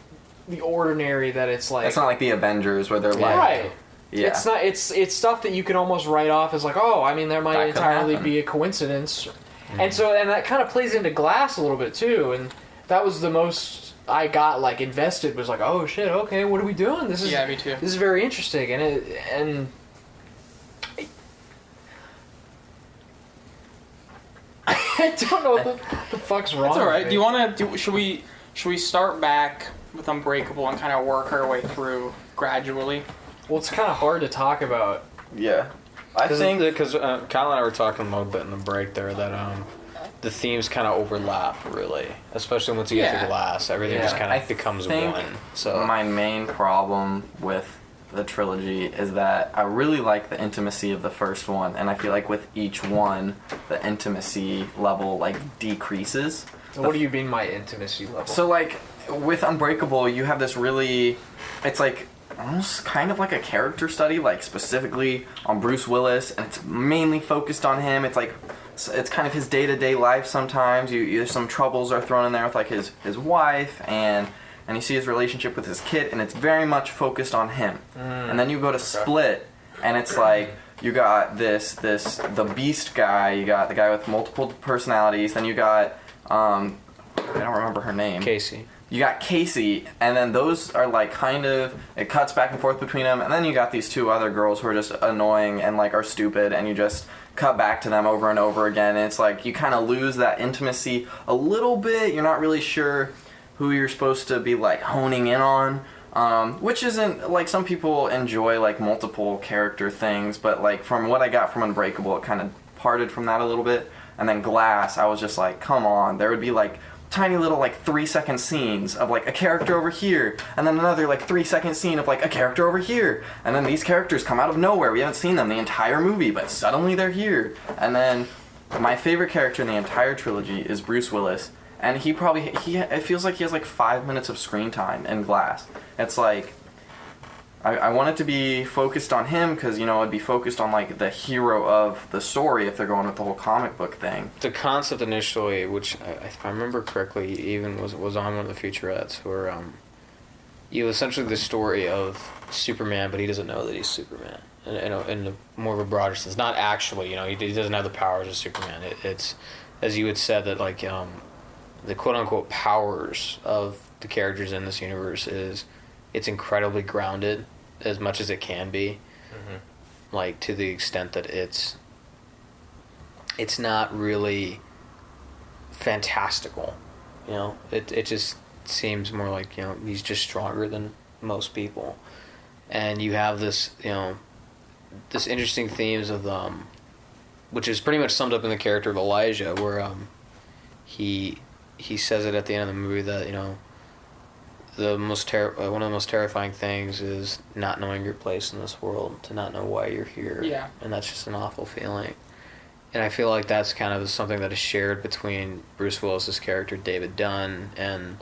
the ordinary that it's like...
It's not like the Avengers where they're like...
Right.
Yeah.
It's not. It's stuff that you can almost write off as like, oh, I mean, there might
That could
entirely
happen.
be a coincidence, and that kind of plays into Glass a little bit too, and that was the most I got like invested, was like, oh shit, okay, what are we doing? This is
me too.
This is very interesting, and I don't know what the fuck's wrong.
That's all right.
with
Do
me.
you want to should we start back with Unbreakable and kind of work our way through gradually?
Well, it's kind of hard to talk about.
Yeah. I think...
Because Kyle and I were talking a little bit in the break there that the themes kind of overlap, really. Especially once you get to Glass. Everything just kind of becomes one. So
my main problem with the trilogy is that I really like the intimacy of the first one, and I feel like with each one, the intimacy level, like, decreases.
What do you mean by intimacy level?
So, like, with Unbreakable, you have this really... It's, like... almost kind of like a character study, like specifically on Bruce Willis, and it's mainly focused on him. It's like it's kind of his day-to-day life. Sometimes there's some troubles are thrown in there with like his wife, and you see his relationship with his kid, and it's very much focused on him. And then you go to Split, and it's like you got the Beast guy, you got the guy with multiple personalities, then you got I don't remember her name.
Casey.
You got Casey, and then those are like kind of, it cuts back and forth between them, and then you got these two other girls who are just annoying and like are stupid, and you just cut back to them over and over again, and it's like you kind of lose that intimacy a little bit. You're not really sure who you're supposed to be like honing in on, which isn't, like, some people enjoy like multiple character things, but like from what I got from Unbreakable, it kind of parted from that a little bit. And then Glass, I was just like, come on, there would be like tiny little like 3-second scenes of like a character over here, and then another like 3-second scene of like a character over here, and then these characters come out of nowhere. We haven't seen them the entire movie, but suddenly they're here. And then my favorite character in the entire trilogy is Bruce Willis, and it feels like he has like 5 minutes of screen time in Glass. It's like I want it to be focused on him because, you know, it'd be focused on, like, the hero of the story if they're going with the whole comic book thing.
The concept initially, which, if I remember correctly, even was on one of the featurettes, where you essentially the story of Superman, but he doesn't know that he's Superman. In more of a broader sense. Not actually, you know, he doesn't have the powers of Superman. It's, as you had said, that, like, the quote-unquote powers of the characters in this universe is... It's incredibly grounded, as much as it can be, like to the extent that it's not really fantastical, you know. It just seems more like, you know, he's just stronger than most people, and you have this, you know, this interesting themes of which is pretty much summed up in the character of Elijah, where he says it at the end of the movie that, you know, one of the most terrifying things is not knowing your place in this world, to not know why you're here.
Yeah.
And that's just an awful feeling. And I feel like that's kind of something that is shared between Bruce Willis's character David Dunn and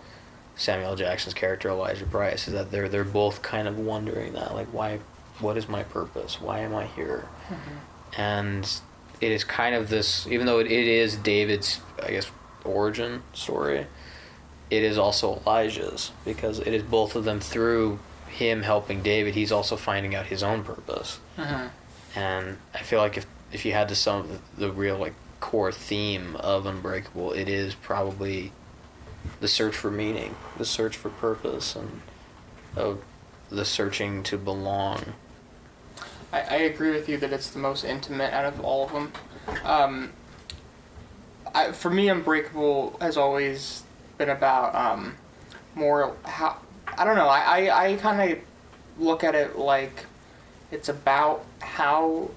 Samuel L. Jackson's character Elijah Bryce, is that they're both kind of wondering that, like, what is my purpose? Why am I here? Mm-hmm. And it is kind of this, even though it is David's, I guess, origin story, it is also Elijah's, because it is both of them. Through him helping David, he's also finding out his own purpose. Mm-hmm. And I feel like if you had to sum the real, like, core theme of Unbreakable, it is probably the search for meaning, the search for purpose, and the searching to belong.
I agree with you that it's the most intimate out of all of them. For me, Unbreakable has always been about more how, I don't know, I kind of look at it like it's about how,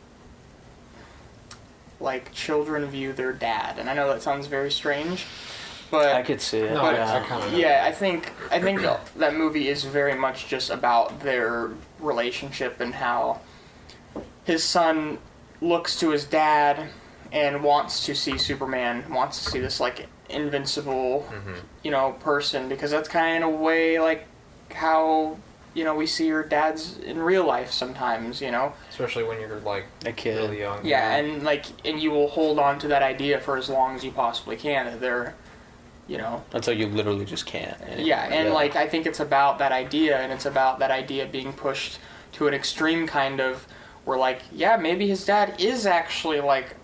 like, children view their dad. And I know that sounds very strange, but
I could see it.
But, I think that movie is very much just about their relationship and how his son looks to his dad and wants to see Superman, wants to see this, like, invincible, you know, person, because that's kind of a way, like, how, you know, we see your dads in real life sometimes, you know,
especially when you're, like,
a kid,
really young.
Yeah, and you will hold on to that idea for as long as you possibly can, that they're, you know,
until you literally just can't anymore.
Yeah, and like, I think it's about that idea, and it's about that idea being pushed to an extreme, kind of, where, like, yeah, maybe his dad is actually, like,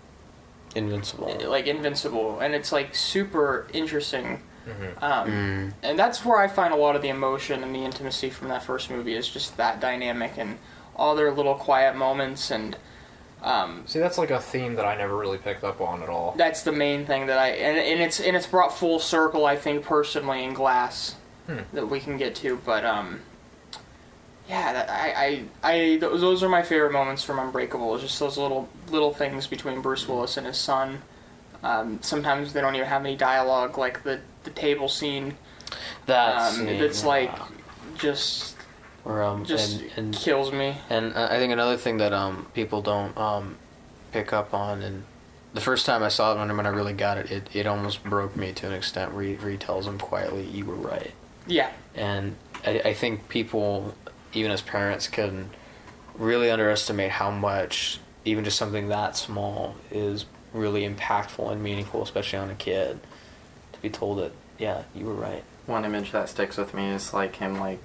invincible, and it's, like, super interesting. And that's where I find a lot of the emotion and the intimacy from that first movie, is just that dynamic and all their little quiet moments. And
see, that's like a theme that I never really picked up on at all.
That's the main thing that and it's brought full circle, I think, personally, in Glass, that we can get to. But yeah, those are my favorite moments from Unbreakable. It's just those little things between Bruce Willis and his son. Sometimes they don't even have any dialogue, like the table scene. It's like just kills me.
And I think another thing that people don't pick up on, and the first time I saw it, when I really got it, it almost broke me to an extent, where he tells him quietly, "You were right."
Yeah.
And I think people, even as parents, can really underestimate how much even just something that small is really impactful and meaningful, especially on a kid, to be told that, yeah, you were right.
One image that sticks with me is like him like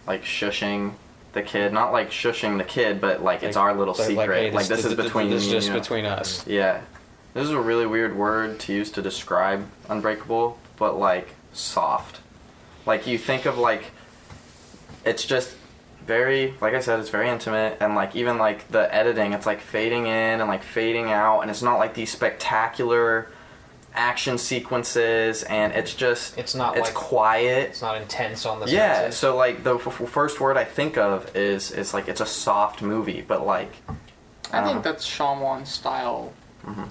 shushing the kid, not like shushing the kid, but like it's our little secret.
Hey,
this is between
this is just
you know?
between us.
Yeah, this is a really weird word to use to describe Unbreakable, but like soft. Like you think of like, it's just very, like I said, it's very intimate, and like even like the editing, it's like fading in and like fading out, and it's not like these spectacular action sequences, and it's like, quiet.
It's not intense on the
yeah
senses.
So like the first word I think of is like it's a soft movie, but like
I think that's Shyamalan's style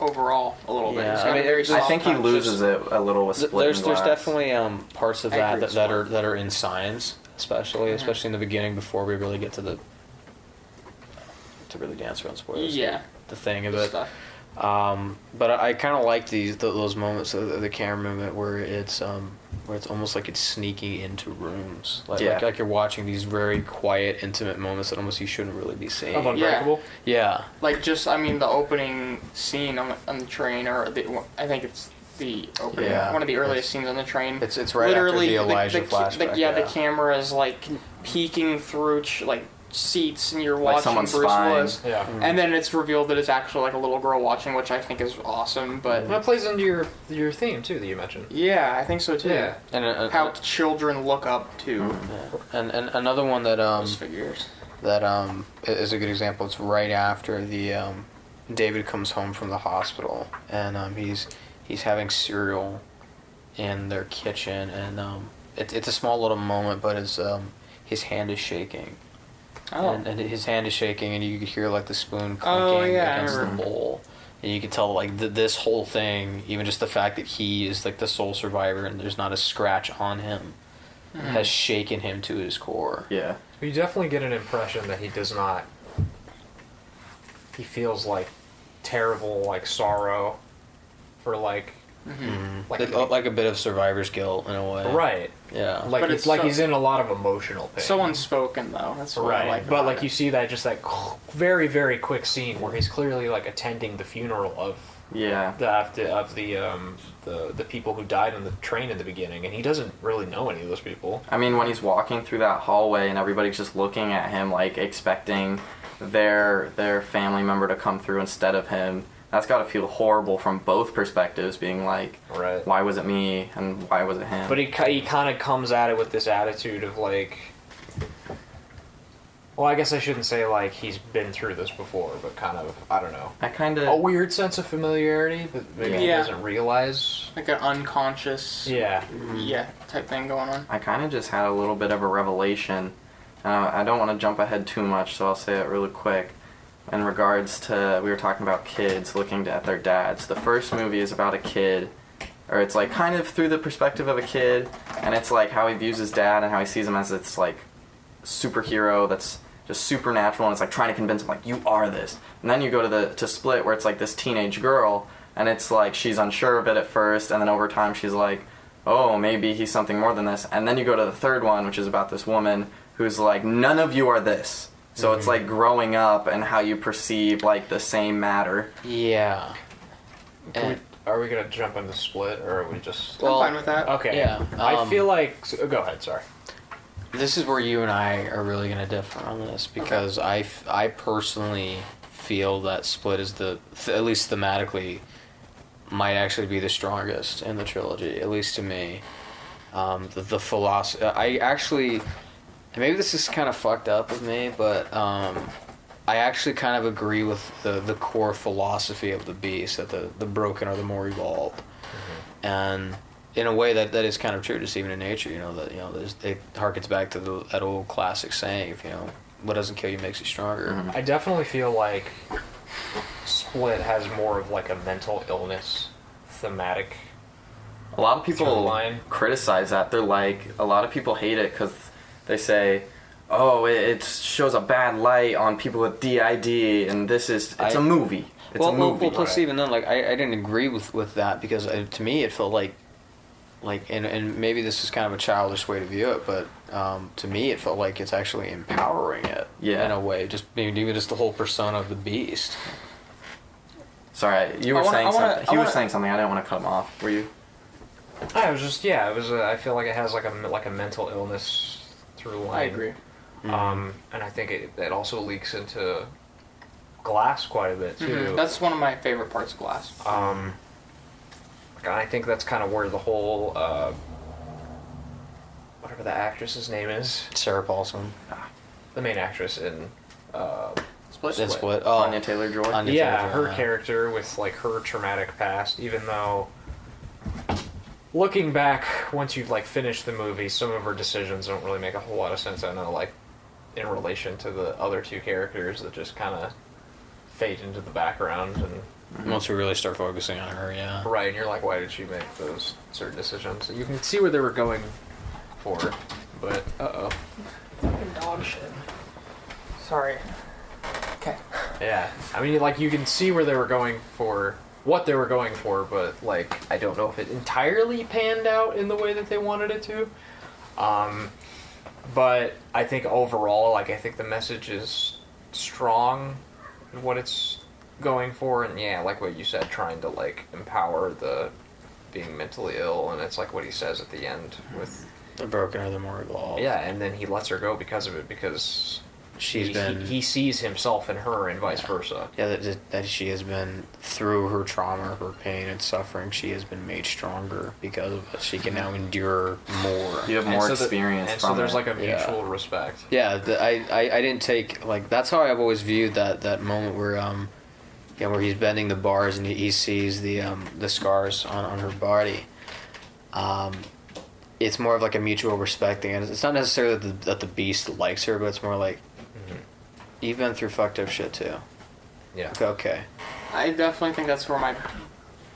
overall a little bit.
Yeah,
He's
I
got
mean,
a very
I
I think he loses it a little with splitting
There's
glass.
definitely parts of
I
that
agree
that
with
are in signs, especially in the beginning before we really get to really dance around spoilers.
Yeah.
The thing of
Good
it.
stuff.
But I kind of like those moments of the camera movement where it's almost like it's sneaking into rooms, like you're watching these very quiet, intimate moments that almost you shouldn't really be seeing.
Of Unbreakable?
Yeah.
Like the opening scene on the train, or I think it's the opening, one of the earliest scenes on the train.
It's right
literally
after the Elijah flashback.
The camera is like peeking through like seats, and you're watching
someone's
Bruce
spine.
Willis, and
Mm.
then it's revealed that it's actually like a little girl watching, which I think is awesome. But
That plays into your theme too that you mentioned.
yeah, I think so too.
Yeah.
And
How children look up to
and another one that
those figures.
that is a good example. It's right after the David comes home from the hospital, and he's having cereal in their kitchen, and it's a small little moment, but it's his hand is shaking.
Oh.
And his hand is shaking, and you can hear like the spoon clinking against the bowl, and you can tell like this whole thing, even just the fact that he is like the sole survivor and there's not a scratch on him, has shaken him to his core.
Yeah.
You definitely get an impression that he does not. He feels like terrible, like sorrow, for like
Like a bit of survivor's guilt in a way.
right.
Yeah.
Like
But
it's
it's
like
so-
he's in a lot of emotional pain.
So unspoken though. That's what I
Right,
like.
but
about
like
it.
you see that just that very very quick scene where he's clearly like attending the funeral of
Yeah.
the people who died on the train in the beginning, and he doesn't really know any of those people.
I mean, when he's walking through that hallway and everybody's just looking at him, like expecting their family member to come through instead of him, that's got to feel horrible from both perspectives. Being like,
Right.
why was it me and why was it him?
But he kind of comes at it with this attitude of like, well, I guess I shouldn't say like he's been through this before, but kind of, I don't know,
I kind
a
of
weird sense of familiarity that maybe he
Yeah.
doesn't realize.
like an unconscious type thing going on.
I kind of just had a little bit of a revelation. I don't want to jump ahead too much, so I'll say it really quick. In regards to, we were talking about kids looking at their dads. The first movie is about a kid, or it's like kind of through the perspective of a kid, and it's like how he views his dad and how he sees him as this like superhero that's just supernatural, and it's like trying to convince him like, you are this. And then you go to Split, where it's like this teenage girl, and it's like she's unsure of it at first, and then over time she's like, oh, maybe he's something more than this. And then you go to the third one, which is about this woman who's like, none of you are this. So it's like growing up and how you perceive like the same matter.
Yeah.
Are we gonna jump into Split, or are we just?
I'm fine with that.
Okay.
Yeah,
I feel like. Go ahead. Sorry.
This is where you and I are really going to differ on this, because I personally feel that Split is at least thematically, might actually be the strongest in the trilogy, at least to me. The philosophy, I actually, and maybe this is kind of fucked up of me, but I actually kind of agree with the core philosophy of the beast, that the broken are the more evolved. Mm-hmm. And in a way that is kind of true, just even in nature, it harkens back to that old classic saying, if what doesn't kill you makes you stronger.
Mm-hmm.
I definitely feel like Split has more of like a mental illness thematic.
A lot of people
line.
criticize that. They're like, a lot of people hate it because they say, oh, it shows a bad light on people with DID, and it's a movie. It's a movie.
Well, plus even then, like, I didn't agree with that, because to me it felt like, and maybe this is kind of a childish way to view it, but to me it felt like it's actually empowering it, in a way, just maybe even just the whole persona of the beast.
Sorry, you were saying something. He was saying something. I didn't want to cut him off. Were you?
I was just I feel like it has like a mental illness through line.
I agree.
And I think it also leaks into Glass quite a bit too.
Mm-hmm. That's one of my favorite parts of Glass.
And I think that's kind of where the whole whatever the actress's name is,
Sarah Paulson.
the main actress in
Split.
Oh, Anya Taylor-Joy.
her character with like her traumatic past, even though looking back, once you've like finished the movie, some of her decisions don't really make a whole lot of sense. I know, like in relation to the other two characters that just kind of fade into the background, and
Once we really start focusing on her, yeah.
Right, and you're like, why did she make those certain decisions? You can see where they were going for, but
Fucking dog shit. Sorry. Okay.
yeah. I mean, like, you can see where they were going for, what they were going for, but, like, I don't know if it entirely panned out in the way that they wanted it to. But I think overall, like, I think the message is strong in what it's going for, and yeah, like what you said, trying to, like, empower the being mentally ill, and it's like what he says at the end with
The broken are the more evolved.
yeah, and then he lets her go because of it, because he sees himself in her and vice versa.
Yeah, that she has been, through her trauma, her pain and suffering, she has been made stronger because of it. She can now endure more.
You have more experience
and
from
so there's
it.
like a mutual respect.
Yeah, I didn't take, like, that's how I've always viewed that moment where where he's bending the bars and he sees the scars on her body. It's more of like a mutual respect thing, and it's not necessarily that the beast likes her, but it's more like, you've been through fucked up shit too.
Yeah.
Okay.
I definitely think that's where my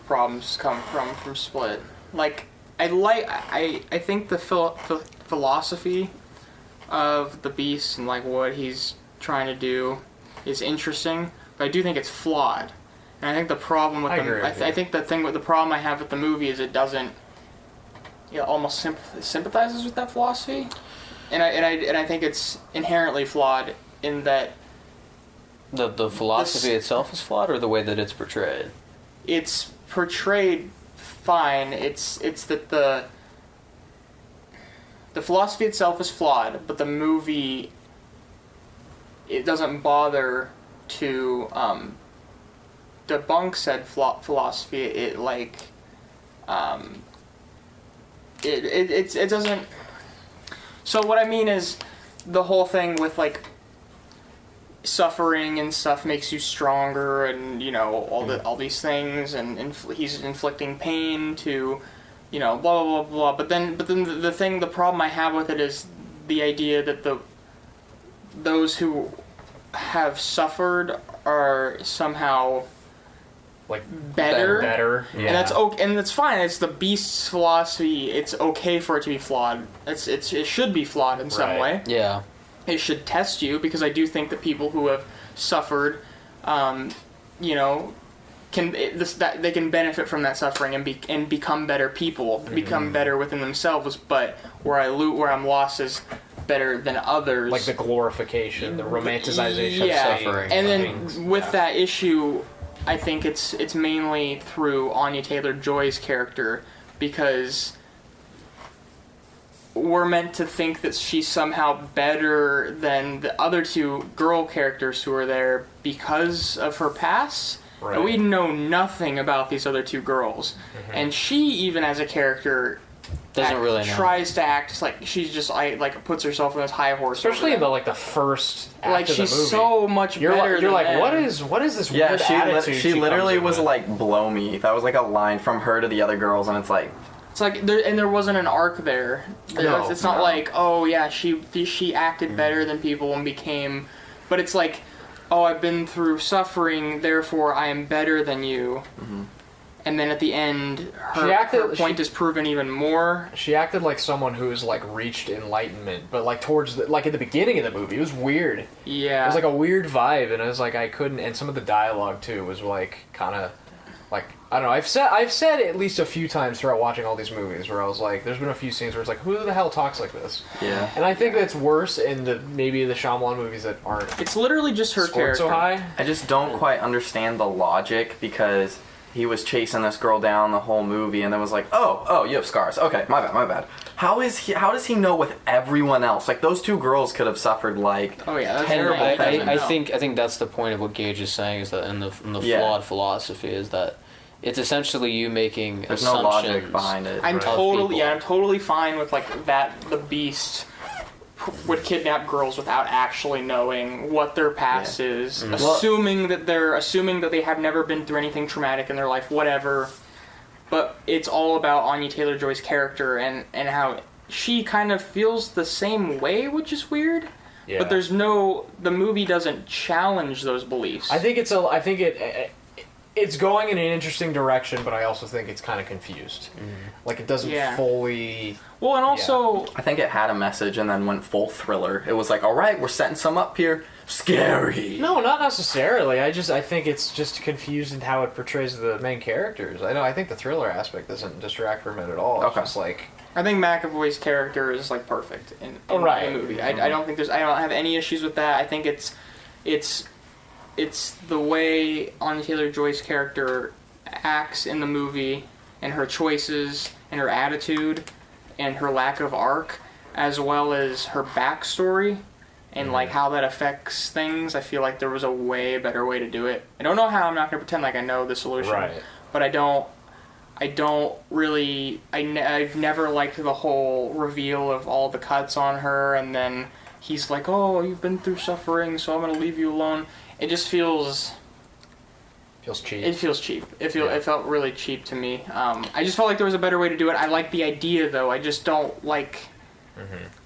problems come from Split. Like, I think the philosophy of the beast and like what he's trying to do is interesting, but I do think it's flawed. And I think the problem with I think the problem I have with the movie is it doesn't almost sympathizes with that philosophy, and I think it's inherently flawed in that
the philosophy itself is flawed, or the way that it's portrayed.
It's portrayed fine. It's that the philosophy itself is flawed, but the movie, it doesn't bother to debunk said philosophy. It like it doesn't. So what I mean is, the whole thing with like suffering and stuff makes you stronger, and all these things, and he's inflicting pain to, blah blah blah blah. But then the problem I have with it is the idea that those who have suffered are somehow
like
better.
Yeah.
And that's okay, and that's fine. It's the beast's philosophy. It's okay for it to be flawed. It should be flawed in some way.
Yeah.
It should test you, because I do think that people who have suffered, they can benefit from that suffering and become better people, become better within themselves. But where I'm lost is better than others.
Like the glorification, the romanticization of suffering.
And then with that issue, I think it's mainly through Anya Taylor-Joy's character, because we're meant to think that she's somehow better than the other two girl characters who are there because of her past. Right. And we know nothing about these other two girls. Mm-hmm. And she, even as a character, tries to act like she's just like puts herself on this high horse.
Especially in the first act
like
of the
she's
movie.
So much better.
You're like,
them.
what is this weird attitude?
She literally was like, blow me. That was like a line from her to the other girls, and it's like
there wasn't an arc there. It's not like, oh yeah, she acted better than people and became, but it's like, oh, I've been through suffering, therefore I am better than you. Mm-hmm. And then at the end, her point is proven even more.
She acted like someone who's like reached enlightenment, but like towards like at the beginning of the movie, it was weird.
Yeah,
it was like a weird vibe, and I was like, I couldn't. And some of the dialogue too was like kind of like, I don't know. I've said at least a few times throughout watching all these movies where I was like, there's been a few scenes where it's like, who the hell talks like this?
Yeah.
And I think that's worse in maybe the Shyamalan movies that aren't.
It's literally just her character.
So high.
I just don't quite understand the logic, because he was chasing this girl down the whole movie, and then was like, oh, you have scars. Okay, my bad. How does he know with everyone else? Like, those two girls could have suffered like terrible things.
I think that's the point of what Gage is saying, is that in the flawed philosophy is that it's essentially you making
There's
assumptions.
no logic behind it.
I'm totally fine with like that. The Beast would kidnap girls without actually knowing what their past is, assuming that they have never been through anything traumatic in their life, whatever. But it's all about Anya Taylor-Joy's character and how she kind of feels the same way, which is weird. Yeah. But the movie doesn't challenge those beliefs.
I think it's going in an interesting direction, but I also think it's kind of confused. Like, it doesn't fully...
Well, and also...
I think it had a message and then went full thriller. It was like, all right, we're setting some up here. Scary.
No, not necessarily. I think it's just confused in how it portrays the main characters. I think the thriller aspect doesn't distract from it at all. It's just like...
I think McAvoy's character is, like, perfect in the movie. I don't think I don't have any issues with that. I think it's the way Anya Taylor-Joy's character acts in the movie, and her choices, and her attitude, and her lack of arc, as well as her backstory, and like how that affects things. I feel like there was a way better way to do it. I don't know how. I'm not going to pretend like I know the solution, but I don't really. I've never liked the whole reveal of all the cuts on her, and then he's like, "Oh, you've been through suffering, so I'm going to leave you alone." It just feels
cheap.
It feels cheap. It felt really cheap to me. I just felt like there was a better way to do it. I like the idea, though. I just don't like...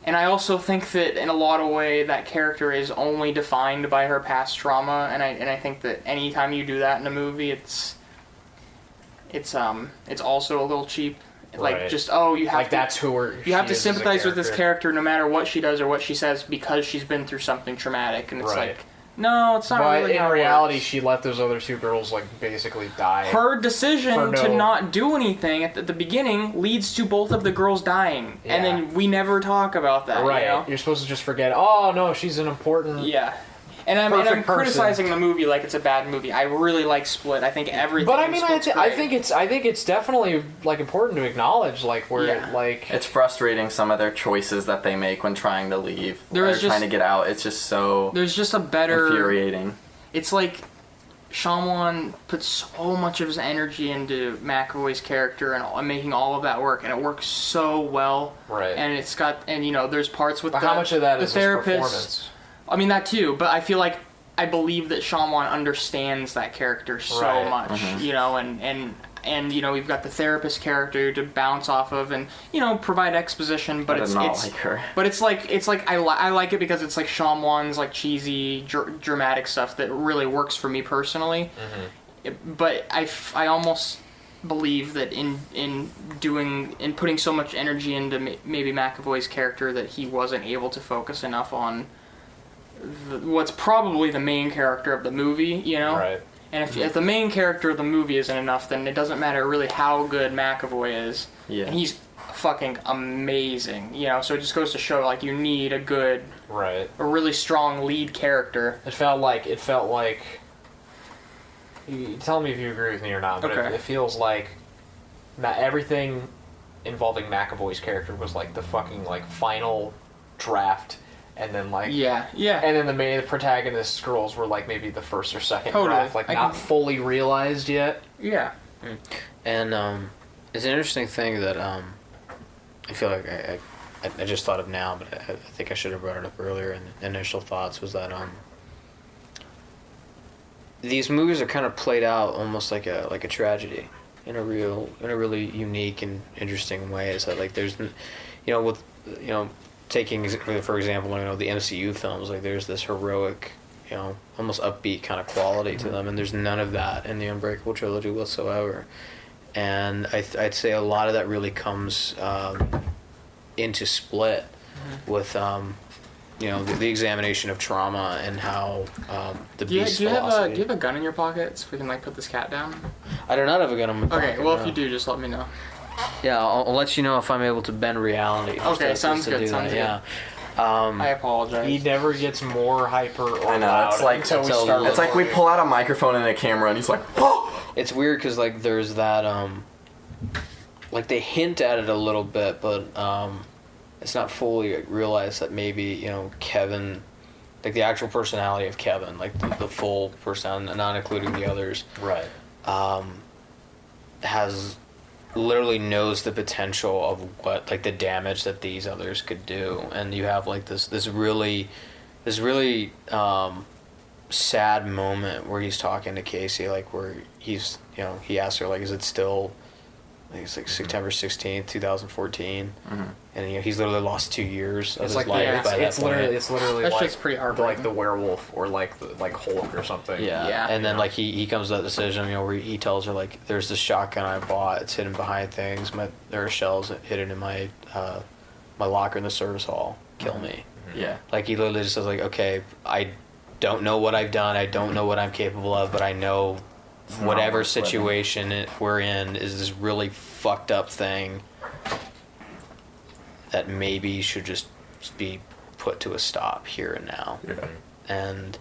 And I also think that in a lot of ways that character is only defined by her past trauma, and I think that anytime you do that in a movie, it's also a little cheap. Like, just, you have
like
to...
that's who
you have to sympathize with this character no matter what she does or what she says, because she's been through something traumatic, and it's like... No, it's not really how it works.
But in reality, she let those other two girls, like, basically die.
Her decision to not do anything at the beginning leads to both of the girls dying. Yeah. And then we never talk about that,
right.
You know?
You're supposed to just forget, oh, no, she's an important...
Yeah. And I'm criticizing the movie like it's a bad movie. I really like Split. I think everything. But I mean,
I think it's definitely like important to acknowledge, like where like
it's frustrating some of their choices that they make when trying to leave. Trying to get out. It's just so.
There's just a better
infuriating.
It's like Shyamalan puts so much of his energy into McAvoy's character and making all of that work, and it works so well.
Right.
And it's got there's parts with
how much of that is
therapist.
His performance?
I mean, that too, but I feel like I believe that Shyamalan understands that character so much, you know, and you know, we've got the therapist character to bounce off of and, you know, provide exposition, but it's
like her.
But it's like I like it because it's like Shyamalan's like cheesy dramatic stuff that really works for me personally. But I almost believe that in putting so much energy into maybe McAvoy's character that he wasn't able to focus enough on what's probably the main character of the movie, you know?
Right.
And if the main character of the movie isn't enough, then it doesn't matter really how good McAvoy is.
Yeah.
And he's fucking amazing, you know? So it just goes to show, like, you need a good...
Right.
A really strong lead character.
It felt like... You tell me if you agree with me or not, but it feels like everything involving McAvoy's character was, like, the fucking, like, final draft. And then, like...
Yeah.
And then the protagonist girls were, like, maybe the first or second draft. Like, not fully realized yet.
Yeah.
And, it's an interesting thing that, I feel like I just thought of now, but I think I should have brought it up earlier in the initial thoughts, was that, these movies are kind of played out almost like a tragedy in a really unique and interesting way. Is that, like, there's, you know, with, you know, taking, for example, you know, the MCU films, like, there's this heroic, you know, almost upbeat kind of quality to them, and there's none of that in the Unbreakable trilogy whatsoever. And I'd say a lot of that really comes into Split with, you know, the examination of trauma and how the beast philosophy.
Do you have a gun in your pocket so we can, like, put this cat down?
I do not have a gun in my pocket.
Okay, well, if you do, just let me know.
Yeah, I'll let you know if I'm able to bend reality.
Okay, sounds good. Yeah. I apologize.
He never gets more hyper or
I know,
loud
it's like
until we start.
It's like we pull out a microphone and a camera, and he's like, "Whoa!"
It's weird because, like, there's that like, they hint at it a little bit, but it's not fully realized that maybe, you know, Kevin, like, the actual personality of Kevin, like the full personality, not including the others,
right,
literally knows the potential of what, like, the damage that these others could do. And you have, like, this really sad moment where he's talking to Casey, like, where he's, you know, he asks her, like, is it still think it's like September 16th, 2014. And he's literally lost 2 years of his life by that point.
It's literally
That's
like
just pretty hard.
like the werewolf or like Hulk or something.
Yeah. And then like he comes to that decision, where he tells her like, there's this shotgun I bought, it's hidden behind things, there are shells hidden in my my locker in the service hall. Kill me.
Yeah.
Like he literally just says like, okay, I don't know what I've done, I don't know what I'm capable of, but I know whatever situation we're in is this really fucked up thing that maybe should just be put to a stop here and now.
Yeah.
And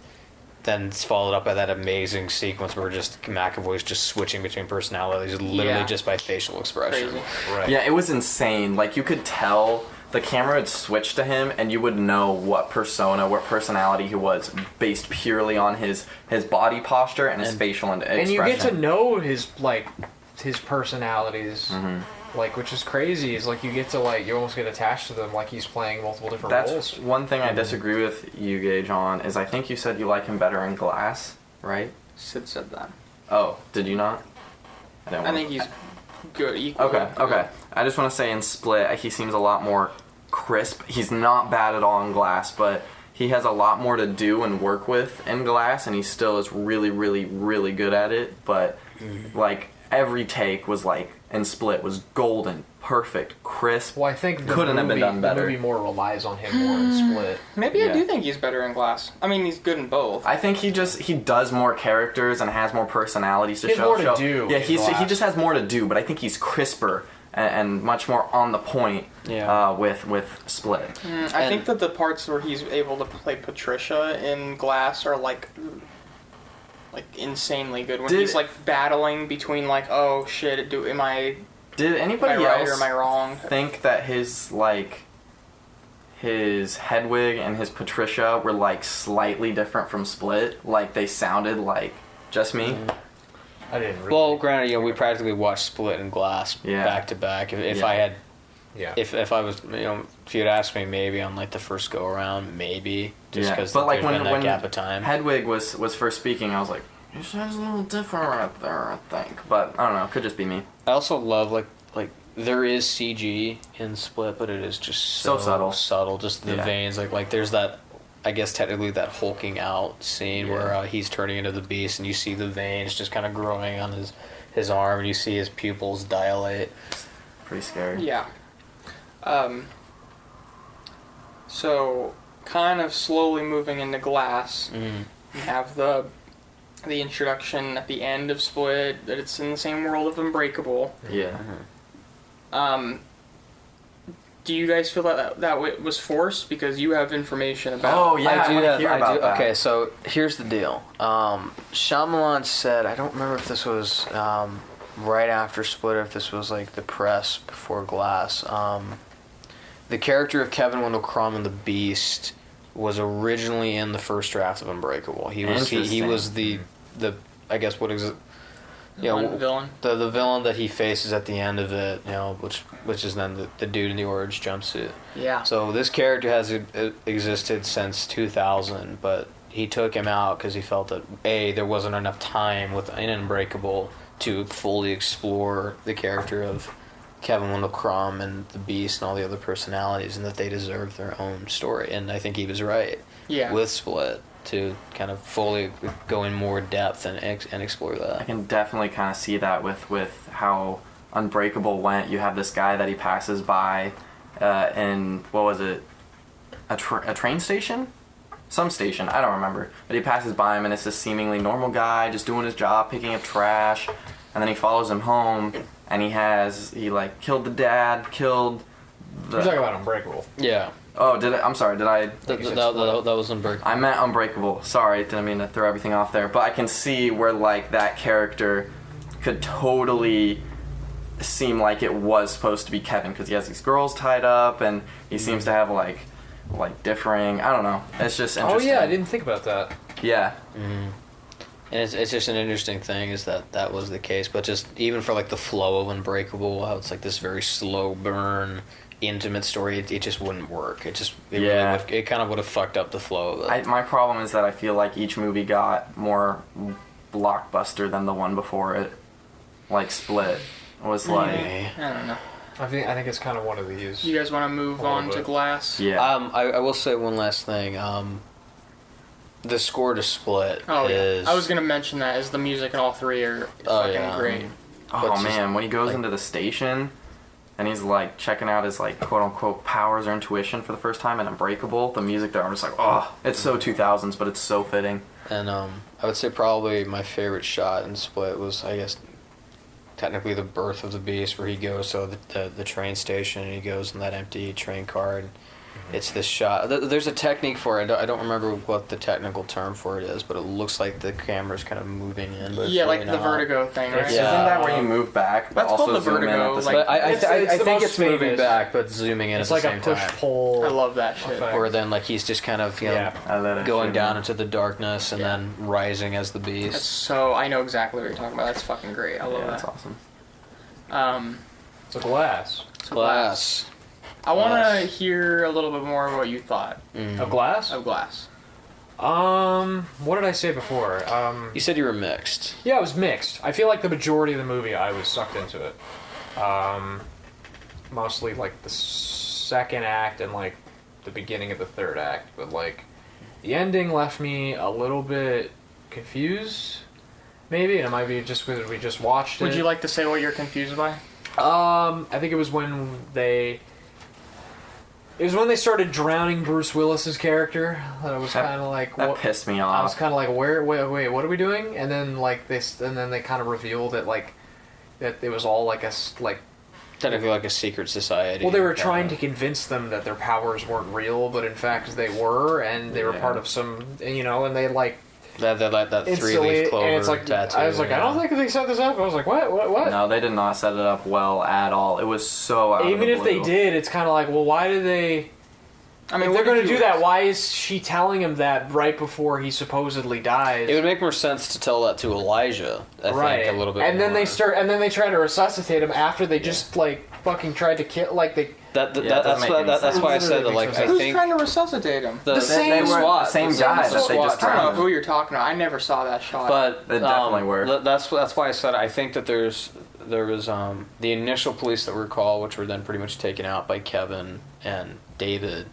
then it's followed up by that amazing sequence where just McAvoy's just switching between personalities literally just by facial expression.
Crazy.
Right.
Yeah, it was insane. Like, you could tell the camera had switched to him, and you would know what persona, what personality he was, based purely on his body posture and his facial expression.
And you get to know his personalities, like, which is crazy. Is like you get to you almost get attached to them, like he's playing multiple different roles.
That's one thing I disagree with you, Gage, on, is I think you said you like him better in Glass, right?
Sid said that.
Oh, did you not?
I think he's good. Equal.
Okay. I just want to say in Split, he seems a lot more crisp. He's not bad at all in Glass, but he has a lot more to do and work with in Glass, and he still is really, really, really good at it. But like every take was like in Split was golden, perfect, crisp.
Well, I think
couldn't have been done better.
The movie more relies on him more in Split.
Maybe I do think he's better in Glass. I mean, he's good in both.
I think he does more characters and has more personalities to
He has
show.
more to do
Yeah,
in
he
Glass.
just has more to do, but I think he's crisper and much more on the point with Split.
I think that the parts where he's able to play Patricia in Glass are like insanely good. When he's like battling between like, oh shit, am I
anybody
right
else
or am I wrong?
think that his Hedwig and his Patricia were like slightly different from Split? Like they sounded like just me?
I didn't really.
Well, granted, we practically watched Split and Glass back to back. If I had, if I was, if you'd asked me maybe on like the first go around, maybe just because there's been that gap of time.
Hedwig was first speaking, I was like, it sounds a little different right there, I think. But I don't know, it could just be me.
I also love like there is CG in Split, but it is just so subtle. Just the veins, like there's that. I guess technically that hulking out scene where he's turning into the beast and you see the veins just kind of growing on his arm and you see his pupils dilate.
Pretty scary.
Yeah. So, kind of slowly moving into Glass, you have the introduction at the end of Split that it's in the same world of Unbreakable.
Yeah.
Do you guys feel that was forced because you have information about?
Oh yeah, I want to hear about that.
Okay, so here's the deal. Shyamalan said, I don't remember if this was right after Split or if this was like the press before Glass. The character of Kevin Wendell Crumb in The Beast was originally in the first draft of Unbreakable. He was the I guess what is it?
Villain.
The villain that he faces at the end of it, which is then the dude in the orange jumpsuit.
Yeah.
So this character has existed since 2000, but he took him out because he felt that there wasn't enough time within Unbreakable to fully explore the character of Kevin Wendell Crumb and the Beast and all the other personalities, and that they deserved their own story. And I think he was right.
Yeah.
With Split, to kind of fully go in more depth and explore that.
I can definitely kind of see that with how Unbreakable went. You have this guy that he passes by in, what was it, a train station? Some station, I don't remember. But he passes by him and it's this seemingly normal guy just doing his job, picking up trash. And then he follows him home and he killed the dad, killed the...
You're talking about Unbreakable.
Yeah.
Oh, I'm sorry, did I...
That was Unbreakable.
I meant Unbreakable. Sorry, didn't mean to throw everything off there. But I can see where, that character could totally seem like it was supposed to be Kevin, because he has these girls tied up, and he seems to have, differing... I don't know. It's just interesting.
Oh, yeah, I didn't think about that.
Yeah.
Mm-hmm. And it's just an interesting thing is that was the case. But just even for, the flow of Unbreakable, how it's, this very slow burn... intimate story, it just wouldn't work. It kind of would have fucked up the flow of it.
My problem is that I feel like each movie got more blockbuster than the one before it, like Split. was like...
I don't know.
I think it's kind of one of these.
You guys want to move on to Glass?
Yeah.
I will say one last thing. The score to Split is...
Yeah. I was going to mention that, as the music in all three are fucking great.
Oh, man, when he goes into the station and he's, like, checking out his, like, quote-unquote powers or intuition for the first time in Unbreakable, the music there, I'm just like, oh, it's so 2000s, but it's so fitting.
And I would say probably my favorite shot in Split was, I guess, technically the birth of the beast, where he goes to the train station and he goes in that empty train car, and it's this shot. There's a technique for it. I don't remember what the technical term for it is, but it looks like the camera's kind of moving in. But
yeah, like the vertigo thing, right?
Isn't that where you move back, but
That's
also
called the
zoom
vertigo,
in at the
like-
same
I think
most
it's moving
famous.
back, but zooming in
It's
at
like
the
a
same
push
time.
pull.
I love that shit.
effect.
Or then like he's just kind of
I let it
going
shimmer.
down into the darkness and then rising as the beast.
That's so... I know exactly what you're talking about. That's fucking great. I love
Yeah,
that.
that's awesome.
It's a Glass.
Glass.
I want to hear a little bit more of what you thought
Of Glass?
of Glass.
What did I say before?
You said you were mixed.
Yeah, it was mixed. I feel like the majority of the movie I was sucked into it. Mostly like the second act and like the beginning of the third act, but like the ending left me a little bit confused. Maybe, and it might be just because we just watched it.
Would you like to say what you're confused by?
I think it was when they started drowning Bruce Willis's character. That was kind of like
That
what
pissed me
I was
off.
kind of like, wait, what are we doing? And then like they kind of revealed that that it was all
Technically like a secret society.
well, they were trying to convince them that their powers weren't real, but in fact they were, and they were part of some, and they like
that
instantly,
three-leaf clover
and it's like
tattoo.
I was like, I don't think they set this up. I was like, what?
No, they did not set it up well at all. It was so out of
Even
the
if they
blue.
did, it's kind of like, well, why did they?
I mean,
If they're
what
going
did
to
you-
do that, why is she telling him that right before he supposedly dies?
It would make more sense to tell that to Elijah. I think a little bit.
and then
more.
they try to resuscitate him after they just like fucking tried to kill. Like they.
That's
sense.
why I said that. Like I
Who's
think
trying to resuscitate him?
the
same
They were
SWAT,
the same
the
guy
same
that they
SWAT
just
I don't know
drowned.
who you're talking about. I never saw that shot.
But
They definitely were.
That's why I said I think that there was the initial police that were called, which were then pretty much taken out by Kevin and David,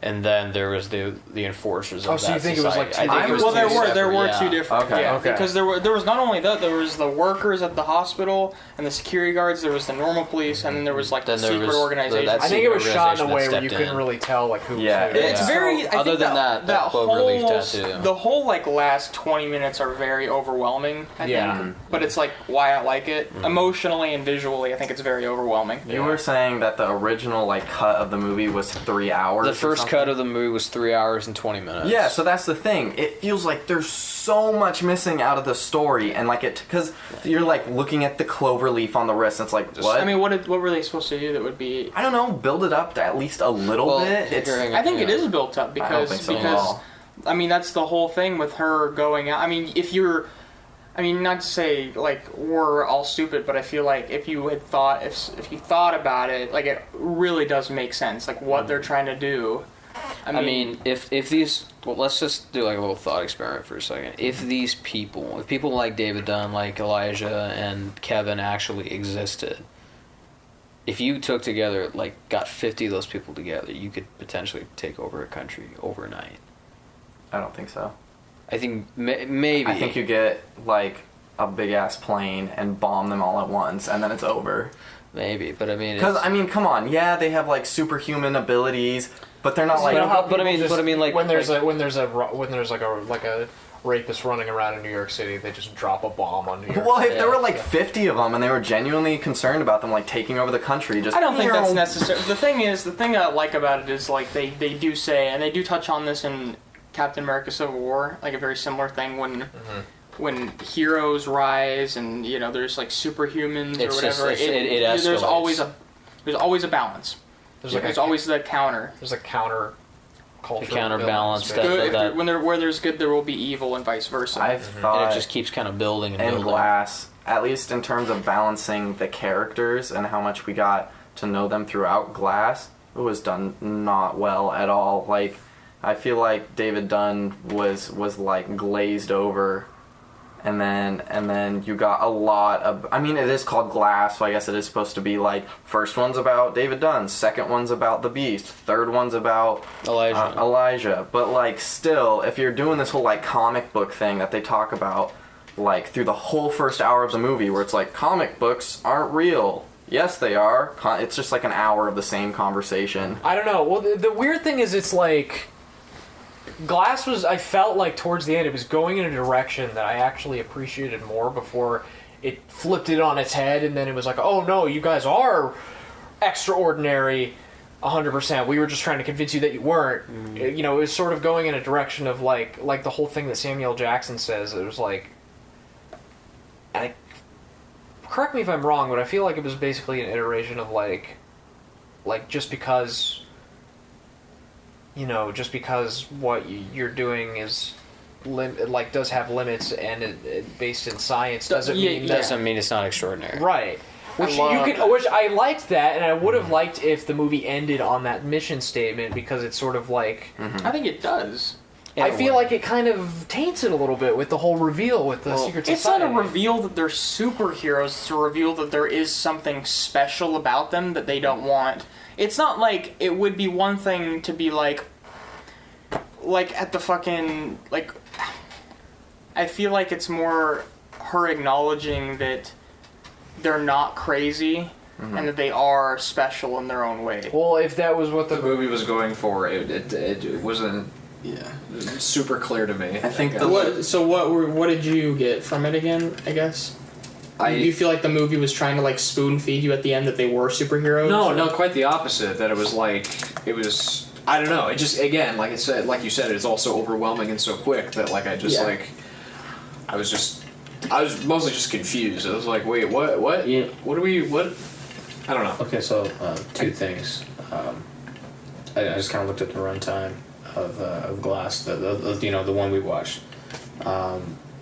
and then there was the enforcers of that
so you think it was
society.
like
I
two
think it was
well, there
two
were
separate,
two
yeah.
different.
Okay.
Yeah,
Okay.
because there was not only that, there was the workers at the hospital and the security guards. There was the normal police, and then there was like
Then
the
there
secret
was
organization.
that
I think it was
secret
shot in a
organization
way
that
where you
stepped
couldn't
in.
really tell like who.
Yeah,
was who.
It's very. I
Other
think
than that clover leaf tattoo.
The whole like last 20 minutes are very overwhelming. I
Yeah.
think, but it's like why I like it emotionally and visually. I think it's very overwhelming.
You were saying that the original like cut of the movie was 3 hours.
The
or
first
something?
cut of the movie was 3 hours and 20 minutes.
Yeah, so that's the thing. It feels like there's so much missing out of the story, and like it because you're like looking at the clover leaf on the wrist. And it's like what?
I mean, what were they supposed to do that would be?
I don't know. Build it up to at least a little bit. It's
I think it is built up
I don't think so at all.
I mean that's the whole thing with her going out. I mean, not to say like we're all stupid, but I feel like if you thought about it, like it really does make sense, like what they're trying to do.
I mean, if these, well, let's just do like a little thought experiment for a second. If people like David Dunn, like Elijah and Kevin actually existed, if you took together, like, got 50 of those people together, you could potentially take over a country overnight.
I don't think so.
I think maybe.
I think you get like a big ass plane and bomb them all at once, and then it's over.
Maybe, but I mean,
Because I mean, come on, yeah, they have like superhuman abilities, but they're not like.
but I mean, like
when there's like a rapist running around in New York City, they just drop a bomb on New York.
Well, if
Yeah.
there were like 50 of them and they were genuinely concerned about them like taking over the country, just
I don't think that's necessary. The thing I like about it is like they do say, and they do touch on this in Captain America: Civil War, like a very similar thing when heroes rise and there's like superhumans
It's
or
just-
whatever.
it
there's
escalates.
always a balance. There's always the counter.
There's a counter culture.
The counterbalance
villains,
that-
Where there's good, there will be evil, and vice versa.
I've
and
thought
it just keeps kind of building and
in
building.
Glass, at least in terms of balancing the characters and how much we got to know them throughout Glass, it was done not well at all. Like, I feel like David Dunn was like glazed over And then you got a lot of... I mean, it is called Glass, so I guess it is supposed to be like... First one's about David Dunn. Second one's about the Beast. Third one's about... Elijah. But, like, still, if you're doing this whole, like, comic book thing that they talk about, like, through the whole first hour of the movie, where it's like, comic books aren't real. Yes, they are. It's just, like, an hour of the same conversation.
I don't know. Well, the weird thing is it's, like... Glass was, I felt like towards the end it was going in a direction that I actually appreciated more before it flipped it on its head, and then it was like, oh no, you guys are extraordinary 100%. We were just trying to convince you that you weren't. You know, it was sort of going in a direction of like the whole thing that Samuel Jackson says. It was like, correct me if I'm wrong, but I feel like it was basically an iteration of like just because... You know, just because what you're doing is does have limits and it based in science doesn't mean
it's not extraordinary.
Right. Which I liked that, and I would have liked if the movie ended on that mission statement, because it's sort of like
I think it does.
I feel like it kind of taints it a little bit with the whole reveal with the secret society.
It's not a reveal that they're superheroes. It's a reveal that there is something special about them that they don't want. It's not like it would be one thing to be like at the fucking, like, I feel like it's more her acknowledging that they're not crazy and that they are special in their own way.
Well, if that was what the
movie was going for, it wasn't super clear to me.
I think
what did you get from it again, I guess? Do you feel like the movie was trying to like spoon feed you at the end that they were superheroes?
No, quite the opposite. That it was I don't know. It just, again, like you said, it's all so overwhelming and so quick that like I was mostly just confused. I was like, wait, what?
Yeah.
What? I don't know.
Okay, so two things. I just kind of looked at the runtime of Glass, the one we watched.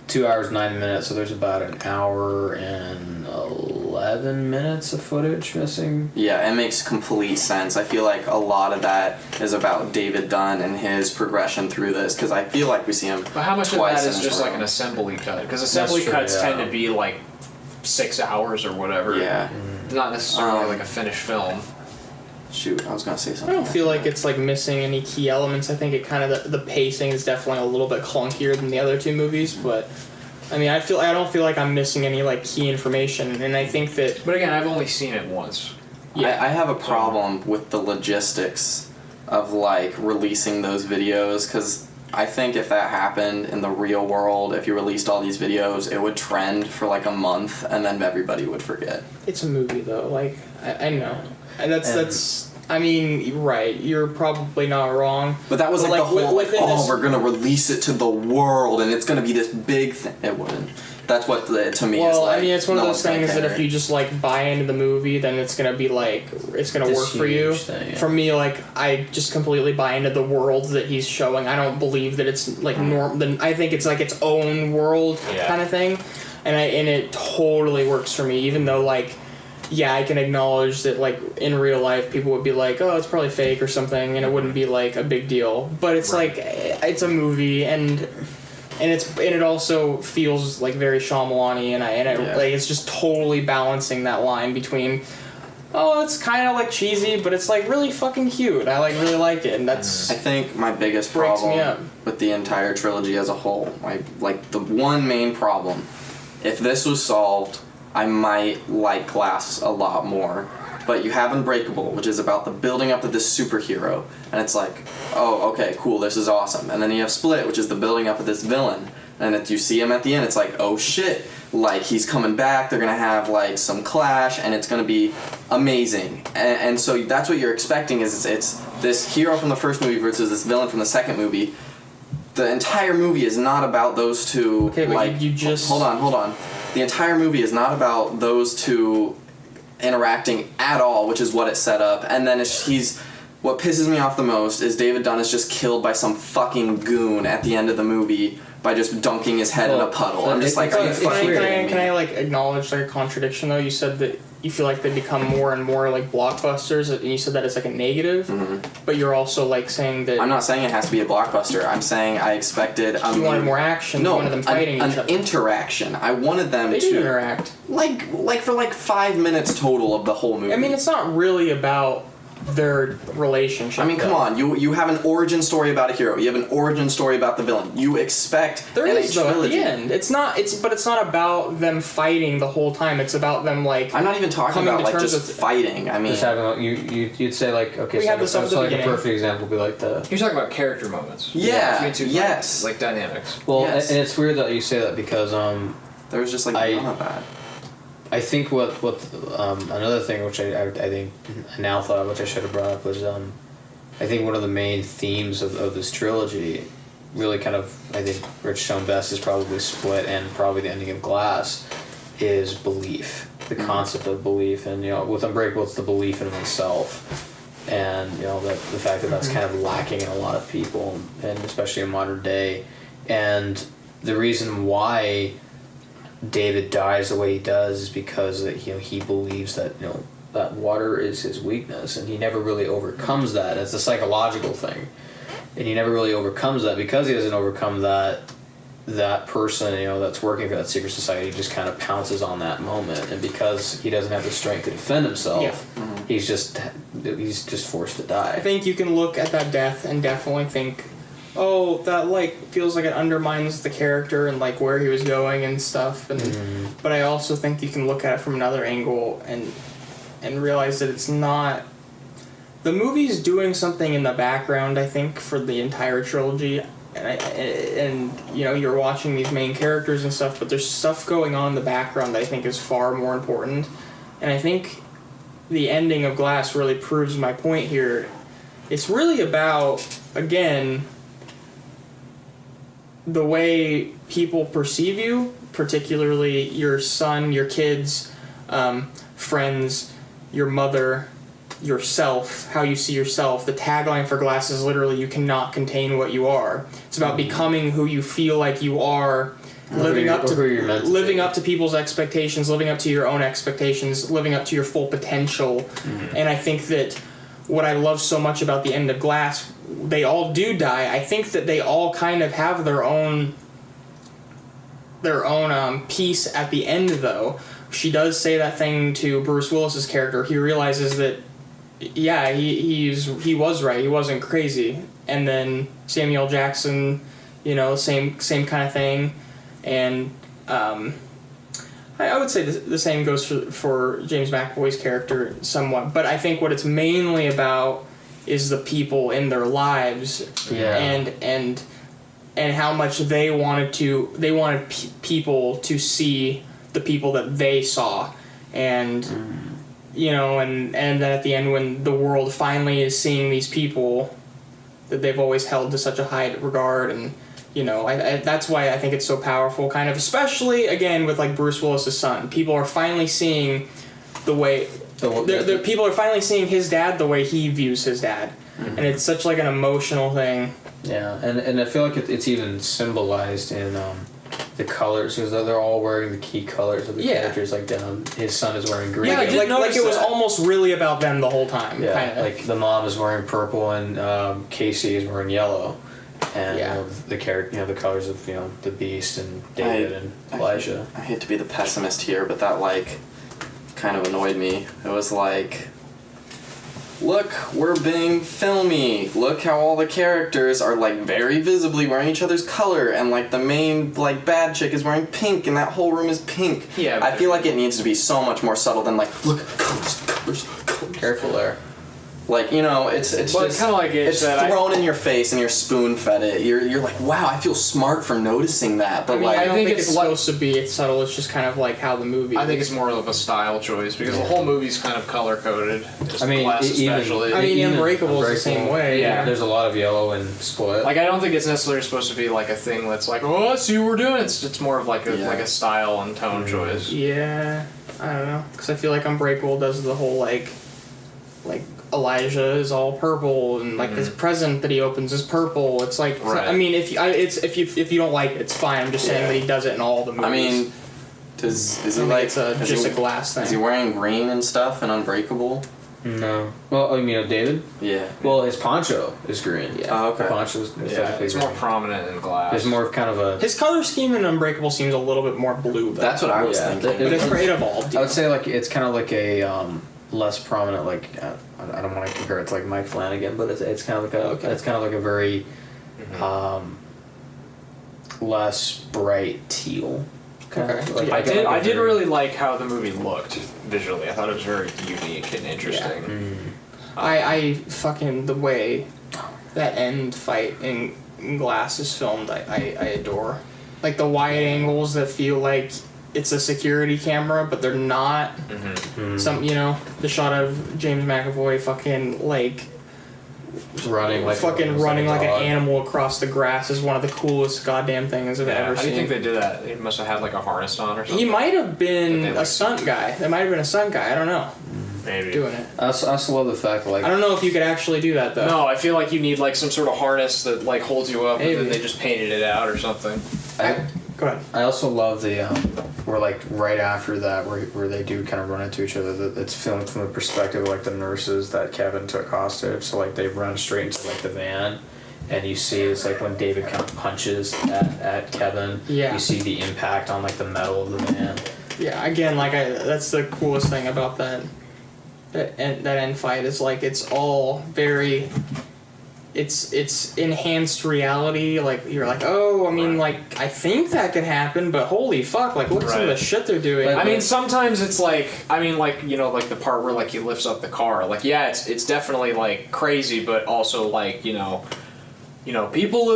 2 hours 9 minutes, so there's about an hour and 11 minutes of footage missing.
Yeah, it makes complete sense. I feel like a lot of that is about David Dunn and his progression through this, because I feel like we see him.
But how much of that is just like an assembly cut? Because assembly cuts tend to be like 6 hours or whatever.
Yeah.
Not necessarily like a finished film.
Shoot, I was gonna say something.
I don't feel like it's like missing any key elements. I think it kind of the pacing is definitely a little bit clunkier than the other two movies, but I mean, I don't feel like I'm missing any like key information, and I think that.
But again, I've only seen it once.
Yeah, I have a problem with the logistics of like releasing those videos, because I think if that happened in the real world, if you released all these videos, it would trend for like a month, and then everybody would forget.
It's a movie, though. Like I know. And that's. I mean, right. You're probably not wrong.
But that was like the whole. We're gonna release it to the world, and it's gonna be this big thing. It wouldn't. That's what to me is like.
Well, I mean, it's one of those things that if you just like buy into the movie, then it's gonna be like it's gonna work for you.
Thing, yeah.
For me, like I just completely buy into the world that he's showing. I don't believe that it's like normal. I think it's like its own world kind of thing, and it totally works for me. Even though like. Yeah, I can acknowledge that, like, in real life, people would be like, oh, it's probably fake or something, and it wouldn't be, like, a big deal. But it's, like, it's a movie, and it also feels, like, very Shyamalan-y, like, it's just totally balancing that line between, oh, it's kind of, like, cheesy, but it's, like, really fucking cute. I, like, really like it, and that's...
I think my biggest problem with the entire trilogy as a whole, like, the one main problem, if this was solved... I might like Glass a lot more. But you have Unbreakable, which is about the building up of this superhero. And it's like, oh, okay, cool, this is awesome. And then you have Split, which is the building up of this villain. And if you see him at the end, it's like, oh shit, like he's coming back, they're gonna have like some clash, and it's gonna be amazing. And so that's what you're expecting is it's this hero from the first movie versus this villain from the second movie. The entire movie is not about those two.
Okay, but
like,
you just...
Hold on. The entire movie is not about those two interacting at all, which is what it set up. And then what pisses me off the most is David Dunn is just killed by some fucking goon at the end of the movie by just dunking his head in a puddle. I'm just like, are you fucking kidding me?
Can I like acknowledge like a contradiction though? You said that you feel like they become more and more like blockbusters, and you said that it's like a negative, but you're also like saying that...
I'm not saying it has to be a blockbuster. I'm saying I expected...
You wanted more action.
No,
you wanted them fighting each other.
an interaction. I wanted them
They
to...
do interact.
Like for like 5 minutes total of the whole movie.
I mean, it's not really about their relationship.
I mean, come on. You have an origin story about a hero. You have an origin story about the villain. You expect
There
in
is
a
though at
trilogy.
the end. But it's not about them fighting the whole time. It's about them like...
I'm not even talking
coming
about
to
like
terms
just
with-
fighting. I mean,
Just having you'd say like okay,
We
so
had this stuff at the
like a
beginning.
perfect example would be like the
You're talking about character moments.
Yeah,
Between two
yes.
like dynamics.
well,
Yes.
and it's weird that you say that because
there was just like none of that.
I think what another thing which I think I now thought of, which I should have brought up was I think one of the main themes of this trilogy really kind of I think Rich shown best is probably Split and probably the ending of Glass is belief, the concept of belief, and with Unbreakable it's the belief in oneself, and that the fact that that's kind of lacking in a lot of people, and especially in modern day, and the reason why David dies the way he does is because that he believes that that water is his weakness, and he never really overcomes that. It's a psychological thing, and he never really overcomes that because he doesn't overcome that person that's working for that secret society just kind of pounces on that moment, and because he doesn't have the strength to defend himself, he's just forced to die.
I think you can look at that death and definitely think, oh, that like feels like it undermines the character and like where he was going and stuff. And but I also think you can look at it from another angle and realize that it's not. The movie's doing something in the background, I think, for the entire trilogy, and you're watching these main characters and stuff, but there's stuff going on in the background that I think is far more important, and I think the ending of Glass really proves my point here. It's really about, again, the way people perceive you, particularly your son, your kids, friends, your mother, yourself, how you see yourself. The tagline for Glass is literally, you cannot contain what you are. It's about becoming who you feel like you are, living up to people's expectations, living up to your own expectations, living up to your full potential. And I think that what I love so much about the end of Glass, they all do die. I think that they all kind of have their own piece at the end, though. She does say that thing to Bruce Willis's character. He realizes that, yeah, he was right. He wasn't crazy. And then Samuel Jackson, same kind of thing. And I would say the same goes for James McAvoy's character somewhat. But I think what it's mainly about is the people in their lives, and how much they wanted people to see the people that they saw, and and then at the end when the world finally is seeing these people that they've always held to such a high regard, and that's why I think it's so powerful, kind of, especially again with like Bruce Willis's son. People are finally seeing the way. The people are finally seeing his dad the way he views his dad, and it's such like an emotional thing.
Yeah, and I feel like it's even symbolized in the colors, because they're all wearing the key colors of the characters. Like his son is wearing green.
Yeah, like it was almost really about them the whole time.
Yeah,
kinda.
like the mom is wearing purple and Casey is wearing yellow, and the character, the colors of the Beast and David and Elijah.
I hate to be the pessimist here, but that like kind of annoyed me. It was like, look, we're being filmy. Look how all the characters are like very visibly wearing each other's color, and like the main like bad chick is wearing pink, and that whole room is pink.
Yeah,
I feel like it needs to be so much more subtle than like, look, colors.
Careful there.
Like, it's just
kind of like
it's thrown in your face and you're spoon fed it. You're like, wow, I feel smart for noticing that, but
I don't think it's supposed to be subtle. It's just kind of like how the movie.
I think it's more of a style choice because the whole movie's kind of color coded. Glass especially.
Unbreakable is the same way.
Yeah, there's a lot of yellow and Split.
Like, I don't think it's necessarily supposed to be like a thing that's like, oh, let's see what we're doing. It's more of like a style and tone choice.
Yeah, I don't know, because I feel like Unbreakable does the whole like
Elijah is all purple, and like this present that he opens is purple. It's like,
Right.
I mean, if you don't like it, it's fine. I'm just saying that he does it in all the movies.
I mean, is he
I
like
think it's just a glass thing.
Is he wearing green and stuff in Unbreakable?
No. Well, you mean David?
Yeah.
Well, his poncho is green.
Yeah.
Oh, okay.
The poncho is
It's more prominent in glass.
There's more of kind of a...
His color scheme in Unbreakable seems a little bit more blue, though.
That's what I was thinking.
But it's it evolved.
I would say like it's kind of like a less prominent, like I don't want to compare it to like Mike Flanagan, but it's kind of like a very less bright teal. Kind of, like,
I did really like how the movie looked visually. I thought it was very unique and interesting.
Yeah. I fucking the way that end fight in Glass is filmed, I adore. Like the wide angles that feel like it's a security camera, but they're not. Some, the shot of James McAvoy fucking like
running like
an animal across the grass is one of the coolest goddamn things I've ever seen.
How do you think they did that? They must have had like a harness on or something.
He might have been a stunt guy. There might have been a stunt guy. I don't know.
Maybe
doing it.
I also love the fact that, like,
I don't know if you could actually do that though.
No, I feel like you need like some sort of harness that like holds you up,
Maybe.
and then they just painted it out or something.
Go ahead.
I also love the where like right after that where they do kind of run into each other. It's filmed from the perspective of like the nurses that Kevin took hostage. So like they run straight into like the van, and you see it's like when David kind of punches at Kevin.
Yeah.
You see the impact on like the metal of the van.
Yeah. Again, like that's the coolest thing about that end fight is like it's all very. It's enhanced reality. Like you're like, oh, I mean, like I think that could happen, but holy fuck, like look at some of the shit they're doing.
I mean, sometimes it's like, like the part where like he lifts up the car. Like, yeah, it's definitely like crazy, but also like people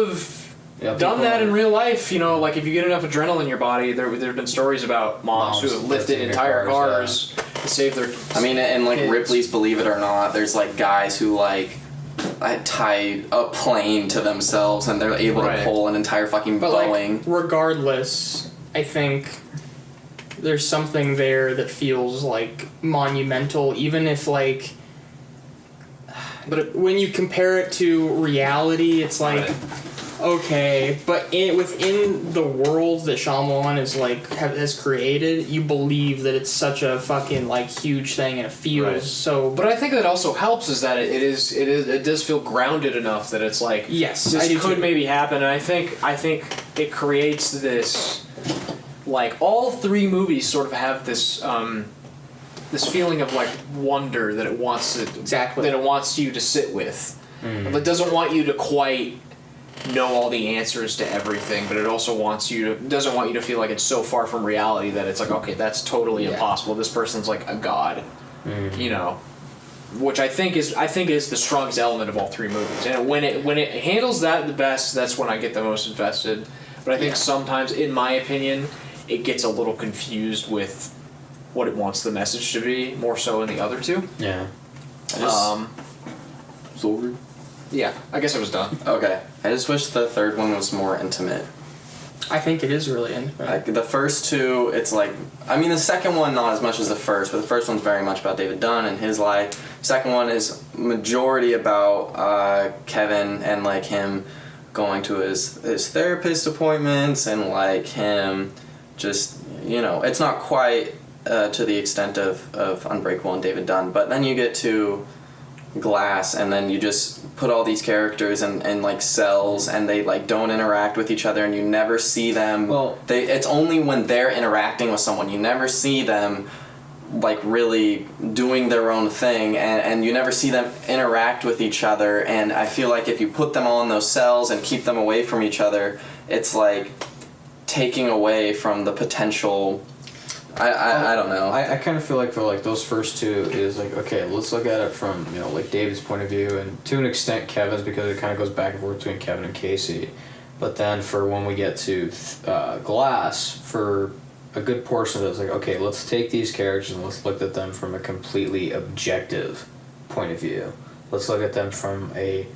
have done that in real life. Like if you get enough adrenaline in your body, there've been stories about moms who have lifted entire cars to save their.
I mean, and like
kids.
Ripley's Believe It or Not, there's like guys who like tie a plane to themselves and they're able to pull an entire fucking Boeing.
Like, regardless, I think there's something there that feels like monumental, even if like. But when you compare it to reality, it's like. Okay, but within the world that Shyamalan is like has created, you believe that it's such a fucking like huge thing, and it feels so.
But I think that also helps is that it does feel grounded enough that it's like
yes,
this could maybe happen, and I think it creates this like all three movies sort of have this this feeling of like wonder that it wants you to sit with. It doesn't want you to quite know all the answers to everything, but it also doesn't want you to feel like it's so far from reality that it's like, okay, that's totally impossible. This person's like a god, which I think is the strongest element of all three movies. And when it handles that the best, that's when I get the most invested. But I think sometimes, in my opinion, it gets a little confused with what it wants the message to be, more so in the other two.
Yeah.
It's over.
Yeah, I guess I was done.
Okay. I just wish the third one was more intimate.
I think it is really intimate.
Like the first two, it's like, I mean, the second one not as much as the first, but the first one's very much about David Dunn and his life. Second one is majority about Kevin and like him going to his therapist appointments and like him just, it's not quite to the extent of Unbreakable and David Dunn, but then you get to Glass and then you just put all these characters in like cells and they like don't interact with each other and you never see them. Well, it's only when they're interacting with someone, you never see them like really doing their own thing, and you never see them interact with each other. And I feel like if you put them all in those cells and keep them away from each other, it's like taking away from the potential. I don't know.
I kind of feel like for like those first two is like, okay, let's look at it from like David's point of view, and to an extent Kevin's, because it kind of goes back and forth between Kevin and Casey. But then for when we get to Glass, for a good portion of it, it's like, okay, let's take these characters and let's look at them from a completely objective point of view. Let's look at them from a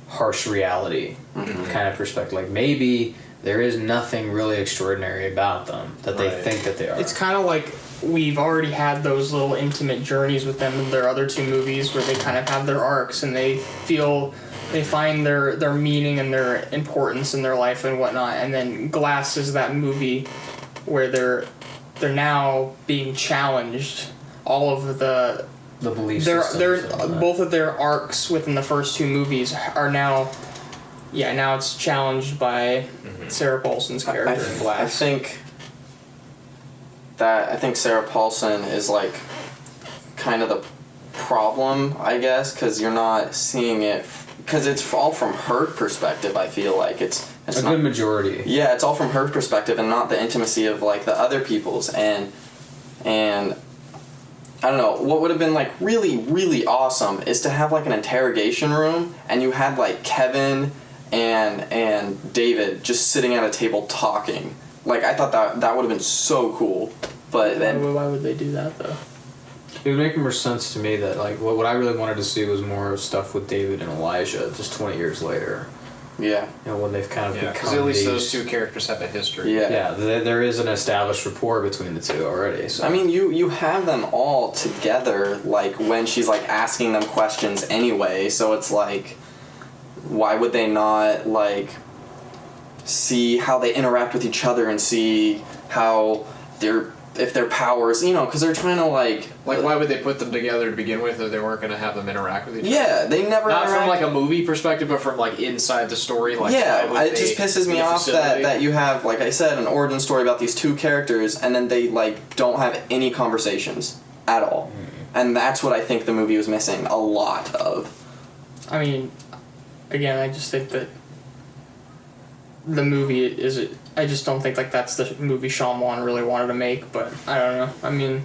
harsh reality kind of perspective. Like maybe there is nothing really extraordinary about them that they think that they are.
It's kind of like we've already had those little intimate journeys with them in their other two movies where they kind of have their arcs and they find their meaning and their importance in their life and whatnot. And then Glass is that movie where they're now being challenged. All of the
beliefs.
They're both of their arcs within the first two movies are now it's challenged by Sarah Paulson's character in Glass.
I think Sarah Paulson is like kind of the problem, I guess, because you're not seeing it, because it's all from her perspective. I feel like it's
a good majority.
Yeah, it's all from her perspective and not the intimacy of like the other people's. And I don't know, what would have been like really, really awesome is to have like an interrogation room and you had like Kevin and David just sitting at a table talking. Like, I thought that would have been so cool. But then
why would they do that though?
It would make more sense to me that like what I really wanted to see was more stuff with David and Elijah just 20 years later.
Yeah.
You know, when they've kind of become
because at least those two characters have a history.
Yeah.
Yeah, there is an established rapport between the two already. So.
I mean, you have them all together, like, when she's, like, asking them questions anyway, so it's like, why would they not, like, see how they interact with each other and see how if their powers, you know, because they're trying to, like,
why would they put them together to begin with if they weren't going to have them interact with each other?
Yeah, they never
Not
interact.
from, like, a movie perspective, but from, like, inside the story. Like,
yeah, it just pisses me off that you have, like I said, an origin story about these two characters, and then they, like, don't have any conversations at all. And that's what I think the movie was missing a lot of.
I mean, again, I just think that the movie I just don't think like that's the movie Shyamalan really wanted to make, but I don't know. I mean,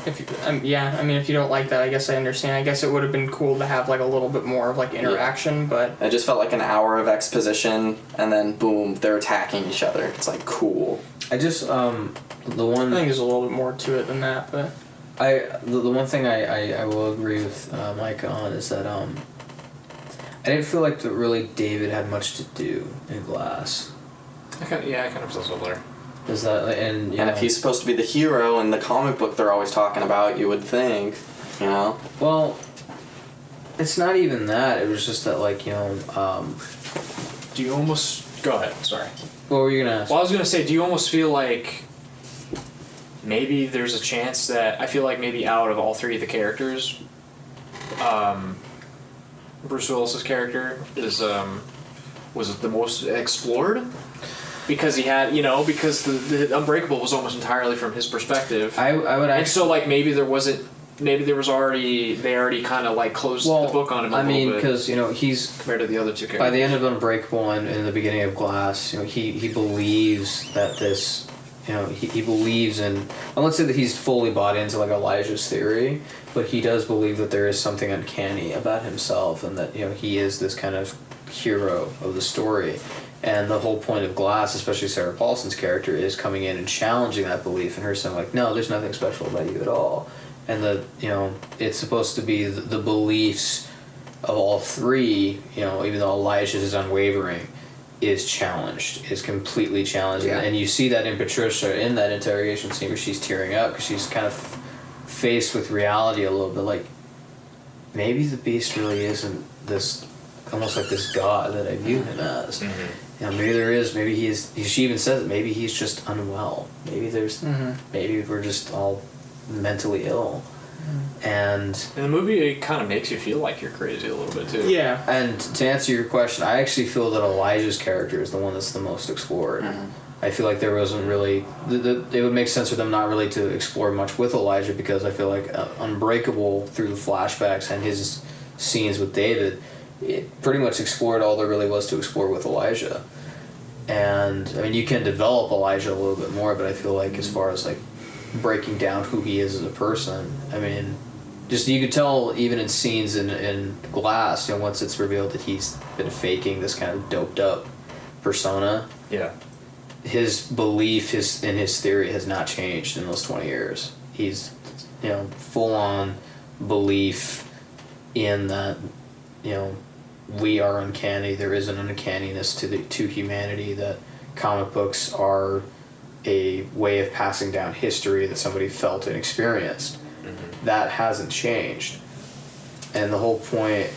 if you don't like that, I guess I understand. I guess it would have been cool to have like a little bit more of like interaction, but
it just felt like an hour of exposition, and then boom, they're attacking each other. It's like cool.
I just
I think there's a little bit more to it than that, but
the one thing I will agree with Mike on is that I didn't feel like really David had much to do in Glass.
I kind of feel similar.
Is that and
if he's supposed to be the hero in the comic book they're always talking about, you would think, you know.
Well, it's not even that. It was just that, like, you know.
Do you almost go ahead? Sorry.
What were you gonna ask?
Well, I was gonna say, do you almost feel like maybe there's a chance that I feel like maybe out of all three of the characters, Bruce Willis's character was the most explored because he had, you know, because the Unbreakable was almost entirely from his perspective.
I would actually,
and so like they already kind of like closed the book on him.
I mean, because you know he's
compared to the other two characters.
By the end of Unbreakable and in the beginning of Glass, you know he believes that this. You know, he believes in... I won't say that he's fully bought into, like, Elijah's theory, but he does believe that there is something uncanny about himself and that, you know, he is this kind of hero of the story. And the whole point of Glass, especially Sarah Paulson's character, is coming in and challenging that belief and her saying, like, no, there's nothing special about you at all. And it's supposed to be the beliefs of all three, you know, even though Elijah's is unwavering, is completely challenged.
Yeah.
And you see that in Patricia in that interrogation scene where she's tearing up because she's kind of faced with reality a little bit, like maybe the Beast really isn't this, almost like this god that I view him as. You know, maybe he is, she even says it, maybe he's just unwell, maybe maybe we're just all mentally ill. And
in the movie, it kind of makes you feel like you're crazy a little bit too.
yeah.
And to answer your question, I actually feel that Elijah's character is the one that's the most explored. I feel like there wasn't really... it would make sense for them not really to explore much with Elijah because I feel like Unbreakable, through the flashbacks and his scenes with David, it pretty much explored all there really was to explore with Elijah. And, I mean, you can develop Elijah a little bit more, but I feel like as far as, like, breaking down who he is as a person, I mean, just you could tell even in scenes in Glass, you know, once it's revealed that he's been faking this kind of doped up persona.
Yeah.
His belief in his theory has not changed in those 20 years. He's, you know, full on belief in that, you know, we are uncanny. There is an uncanniness to humanity, that comic books are a way of passing down history that somebody felt and experienced. That hasn't changed. And the whole point,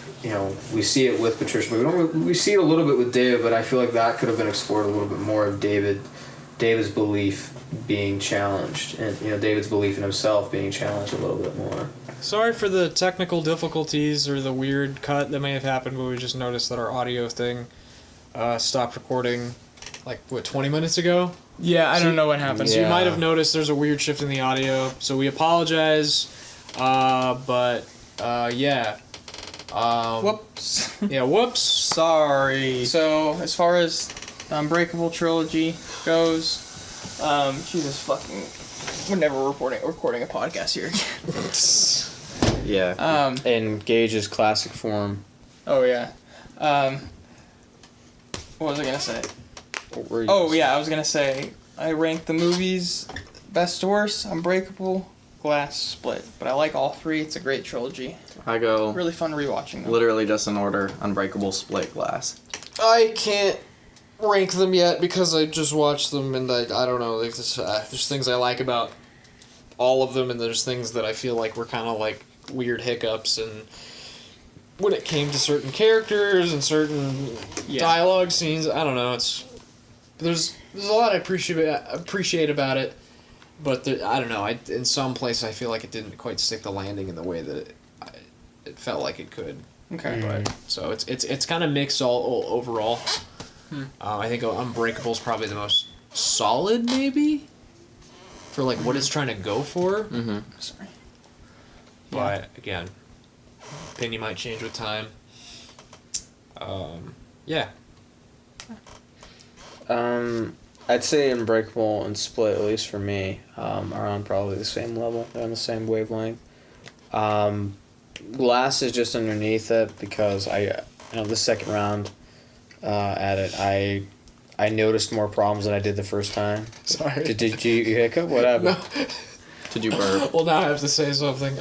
we see it with Patricia, but we see it a little bit with David, but I feel like that could have been explored a little bit more of David's belief being challenged, and David's belief in himself being challenged a little bit more.
Sorry for the technical difficulties or the weird cut that may have happened, but we just noticed that our audio thing stopped recording 20 minutes ago?
Yeah, I don't know what happened.
So you might have noticed there's a weird shift in the audio, so we apologize, yeah.
Whoops.
Yeah, whoops. Sorry.
So, as far as the Unbreakable trilogy goes, Jesus fucking... We're never recording a podcast here again.
Yeah. In Gage's classic form.
Oh, yeah. What was I going to say? I was going to say, I rank the movies best to worst, Unbreakable, Glass, Split. But I like all three. It's a great trilogy.
I go...
Really fun rewatching them.
Literally just in order, Unbreakable, Split, Glass.
I can't rank them yet because I just watched them and I don't know. There's things I like about all of them and there's things that I feel like were kind of like weird hiccups and when it came to certain characters and certain dialogue scenes, I don't know. There's a lot I appreciate about it, but I don't know. In some places I feel like it didn't quite stick the landing in the way that it felt like it could.
Okay.
But, so it's kind of mixed all overall. I think Unbreakable is probably the most solid, maybe, for what it's trying to go for.
Mm-hmm.
Sorry.
But again, opinion might change with time. Yeah.
I'd say Unbreakable and Split, at least for me, are on probably the same level. They're on the same wavelength. Glass is just underneath it because the second round at it, I noticed more problems than I did the first time.
Sorry.
Did you hiccup? What happened?
No.
Did you burp?
Well, now I have to say something.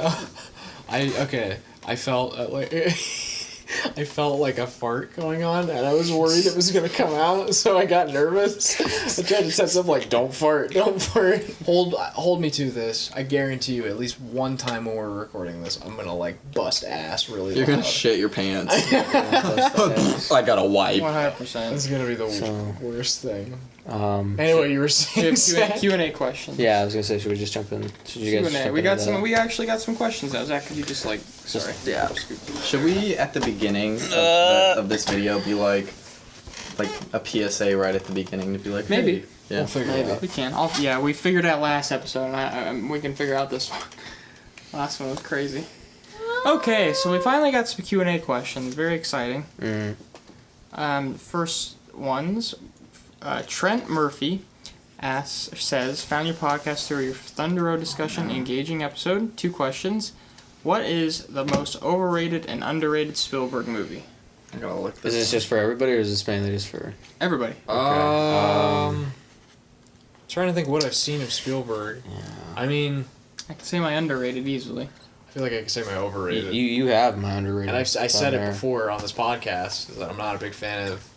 I felt I felt like a fart going on, and I was worried it was gonna come out, so I got nervous. I tried to set something don't fart, don't fart. Hold me to this. I guarantee you, at least one time when we're recording this, I'm gonna bust ass really loud.
You're gonna shit your pants. I got a wipe.
100%.
It's gonna be the worst thing. Anyway, you were saying
Q&A questions.
Yeah, I was gonna say, should we just jump in? Should you guys
Q&A. We actually got some questions now. Zach, could you just sorry.
Yeah. Should we at the beginning of this video be like a PSA right at the beginning to be like
maybe.
Hey. Yeah.
We'll figure it out.
We can. We figured out last episode, and we can figure out this one. Last one was crazy. Okay, so we finally got some Q&A questions. Very exciting. First ones. Trent Murphy says, found your podcast through your Thunder Road discussion, engaging episode. 2 questions. What is the most overrated and underrated Spielberg movie?
I gotta look.
Is this just for everybody, or is this mainly just for
everybody?
Trying to think what I've seen of Spielberg.
Yeah.
I mean,
I can say my underrated easily.
I feel like I can say my overrated.
You have my underrated.
And I said it before on this podcast that I'm not a big fan of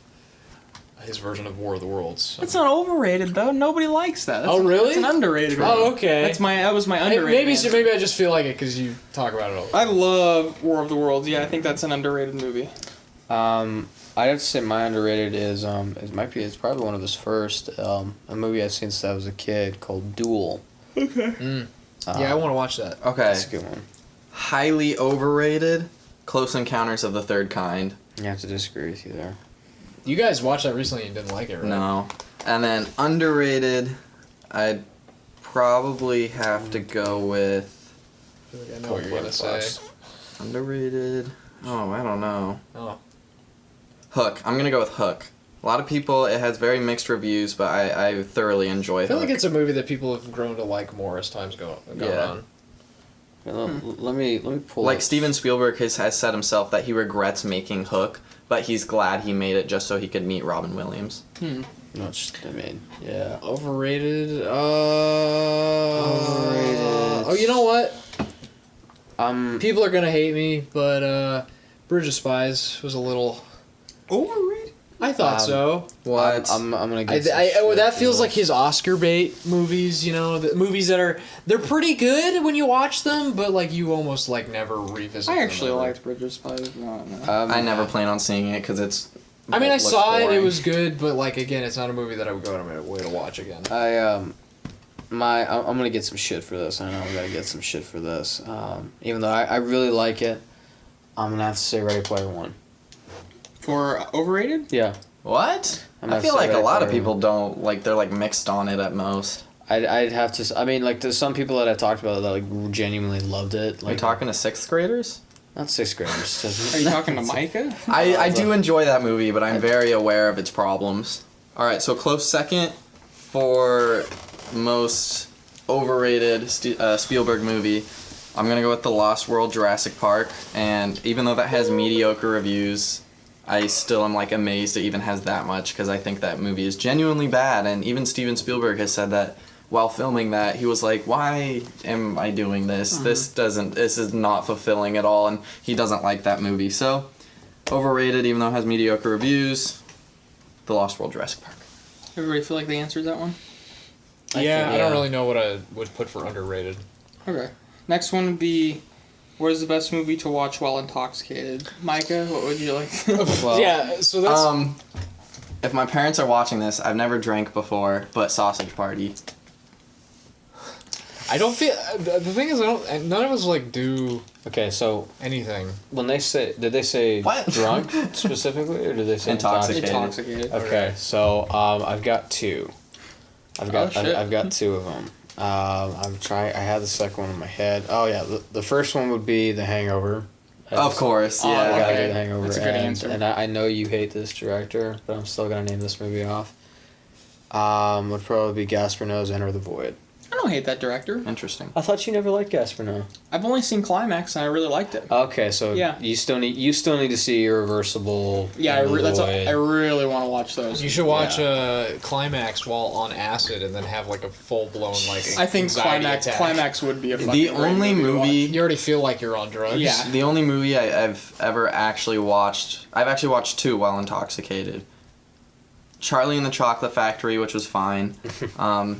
his version of War of the Worlds. So.
It's not overrated though. Nobody likes that.
Really?
It's an underrated.
Oh, okay.
That was my underrated.
Maybe I just feel like it because you talk about it all.
I love War of the Worlds. Yeah, I think that's an underrated movie.
I'd have to say my underrated is it's probably one of his first a movie I've seen since I was a kid called Duel.
Okay.
Yeah, I want to watch that.
Okay.
That's a good one.
Highly overrated. Close Encounters of the Third Kind.
I have to disagree with you there.
You guys watched that recently and didn't like it, right?
No. And then underrated, I'd probably have to go with...
I feel like I know what you're going to say.
Underrated... Oh, I don't know.
Oh.
Hook. I'm going to go with Hook. A lot of people, it has very mixed reviews, but I thoroughly enjoy Hook.
I feel like it's a movie that people have grown to like more as time's gone on.
Let me pull
like Steven Spielberg has said himself that he regrets making Hook, but he's glad he made it just so he could meet Robin Williams.
Yeah.
Overrated.
Overrated.
Oh, you know what? People are gonna hate me, but Bridge of Spies was a little
overrated.
I thought so.
What? I'm gonna get.
That feels like his Oscar bait movies. You know, the movies they're pretty good when you watch them, but like you almost like never revisit.
I actually
them
liked Bridge of Spies. No.
I never plan on seing it because it's.
I mean, I
looks
saw it. It
boring.
was good, but like again, it's not a movie that I would go out of my way to watch again.
I'm gonna get some shit for this. I know I'm gonna get some shit for this. Even though I really like it, I'm gonna have to say Ready Player One.
For overrated?
Yeah.
What?
I'm
I feel
not
like a
Ready
lot of
Player
people don't like. They're like mixed on it at most.
I'd have to. I mean, like there's some people that I talked about that like genuinely loved it.
Are you
Like
talking to sixth graders?
not sixth graders.
Are you talking to Micah?
I do enjoy that movie, but I'm very aware of its problems. All right, so close second for most overrated Spielberg movie. I'm gonna go with The Lost World: Jurassic Park, and even though that has mediocre reviews, I still am like amazed it even has that much because I think that movie is genuinely bad, and even Steven Spielberg has said that while filming that he was like, why am I doing this? This is not fulfilling at all, and he doesn't like that movie. So overrated even though it has mediocre reviews. The Lost World: Jurassic Park.
Everybody feel like they answered that one?
I don't really know what I would put for underrated.
Okay. Next one would be, what is the best movie to watch while intoxicated? Micah, what would you like?
Well,
Yeah, so that's
if my parents are watching this, I've never drank before, but Sausage Party.
I don't feel the thing is none of us like do
Okay, so
anything.
when they say, did they say
What?
drunk specifically, or did they say
Intoxicated.
Intoxicated.
Okay, so I've got two. I've got
shit.
I've got two of them. I had the second one in my head. Oh yeah, the first one would be The Hangover.
Of course,
Oh,
yeah.
I gotta
okay.
do The Hangover.
That's a good
and,
answer.
And I know you hate this director, but I'm still gonna name this movie off. Would probably be Gaspar Noé's Enter the Void.
I don't hate that director.
Interesting.
I thought you never liked Gaspar Noé.
I've only seen Climax and I really liked it.
Okay, so
Yeah.
you still need to see Irreversible.
Yeah,
Enter the Void.
I really want to watch those.
You should watch Climax while on acid and then have like a full blown like.
I think
anxiety attack.
Climax would be a fucking
The
great
only
to watch.
movie,
You already feel like you're on drugs.
Yeah.
the only movie I've ever actually watched, I've actually watched two while intoxicated. Charlie and the Chocolate Factory, which was fine.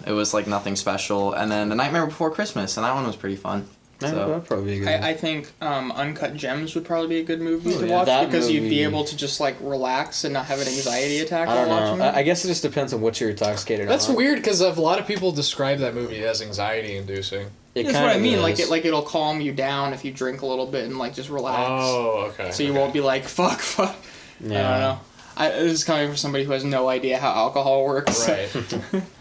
It was like nothing special, and then The Nightmare Before Christmas, and that one was pretty fun.
Yeah,
So
that'd probably be a good.
I think Uncut Gems would probably be a good movie to
yeah.
watch
That
because you'd be
movie-
able to just like relax and not have an anxiety attack
I
while
don't
watching
know.
it.
I guess it just depends on what you're intoxicated
That's
on.
weird because a lot of people describe that movie as anxiety inducing.
It
That's
kind
what I
of
mean.
is.
Like it'll calm you down if you drink a little bit and like just relax.
Oh, okay.
So you won't be like fuck. I don't know. This is coming from somebody who has no idea how alcohol works.
Right.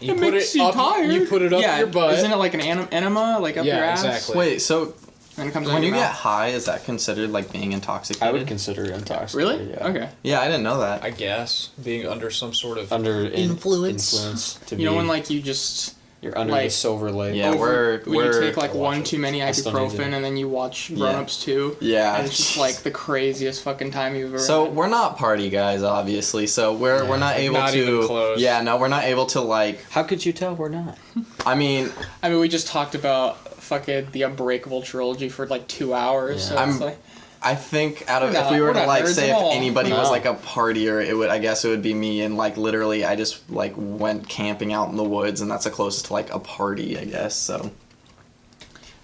You
It
put
makes
it
you
up.
tired.
You put it up
Yeah,
your butt.
isn't it like an enema, like up
Yeah,
your ass?
exactly.
wait, so
And it comes out
when you
your
get
mouth.
high, is that considered like being intoxicated?
I would consider it intoxicated.
Really?
Yeah.
Okay.
Yeah, I didn't know that.
I guess being under some sort of
Under
Influence.
influence to
You know
be.
when like you just
you're under
like-
the Silver Lake.
Yeah,
when you
we're
take like
I watch
one
it.
too many
I still need
ibuprofen
to.
and then you watch Grown Ups 2.
yeah.
And it's just like the craziest fucking time you've ever
So
had.
we're not party guys, obviously. So we're not
like,
able
not
to.
even close.
Yeah, no, we're not able to like.
How could you tell we're not?
I mean,
I mean, we just talked about fucking the Unbreakable trilogy for like 2 hours.
Yeah.
So
I'm-
it's like,
I think out of
We're
if
not-
we were
we're
to
not
like
nerds
say
at
if
all.
anybody was
No.
like a partier, it would I guess it would be me, and like literally I just like went camping out in the woods, and that's the closest to like a party, I guess. So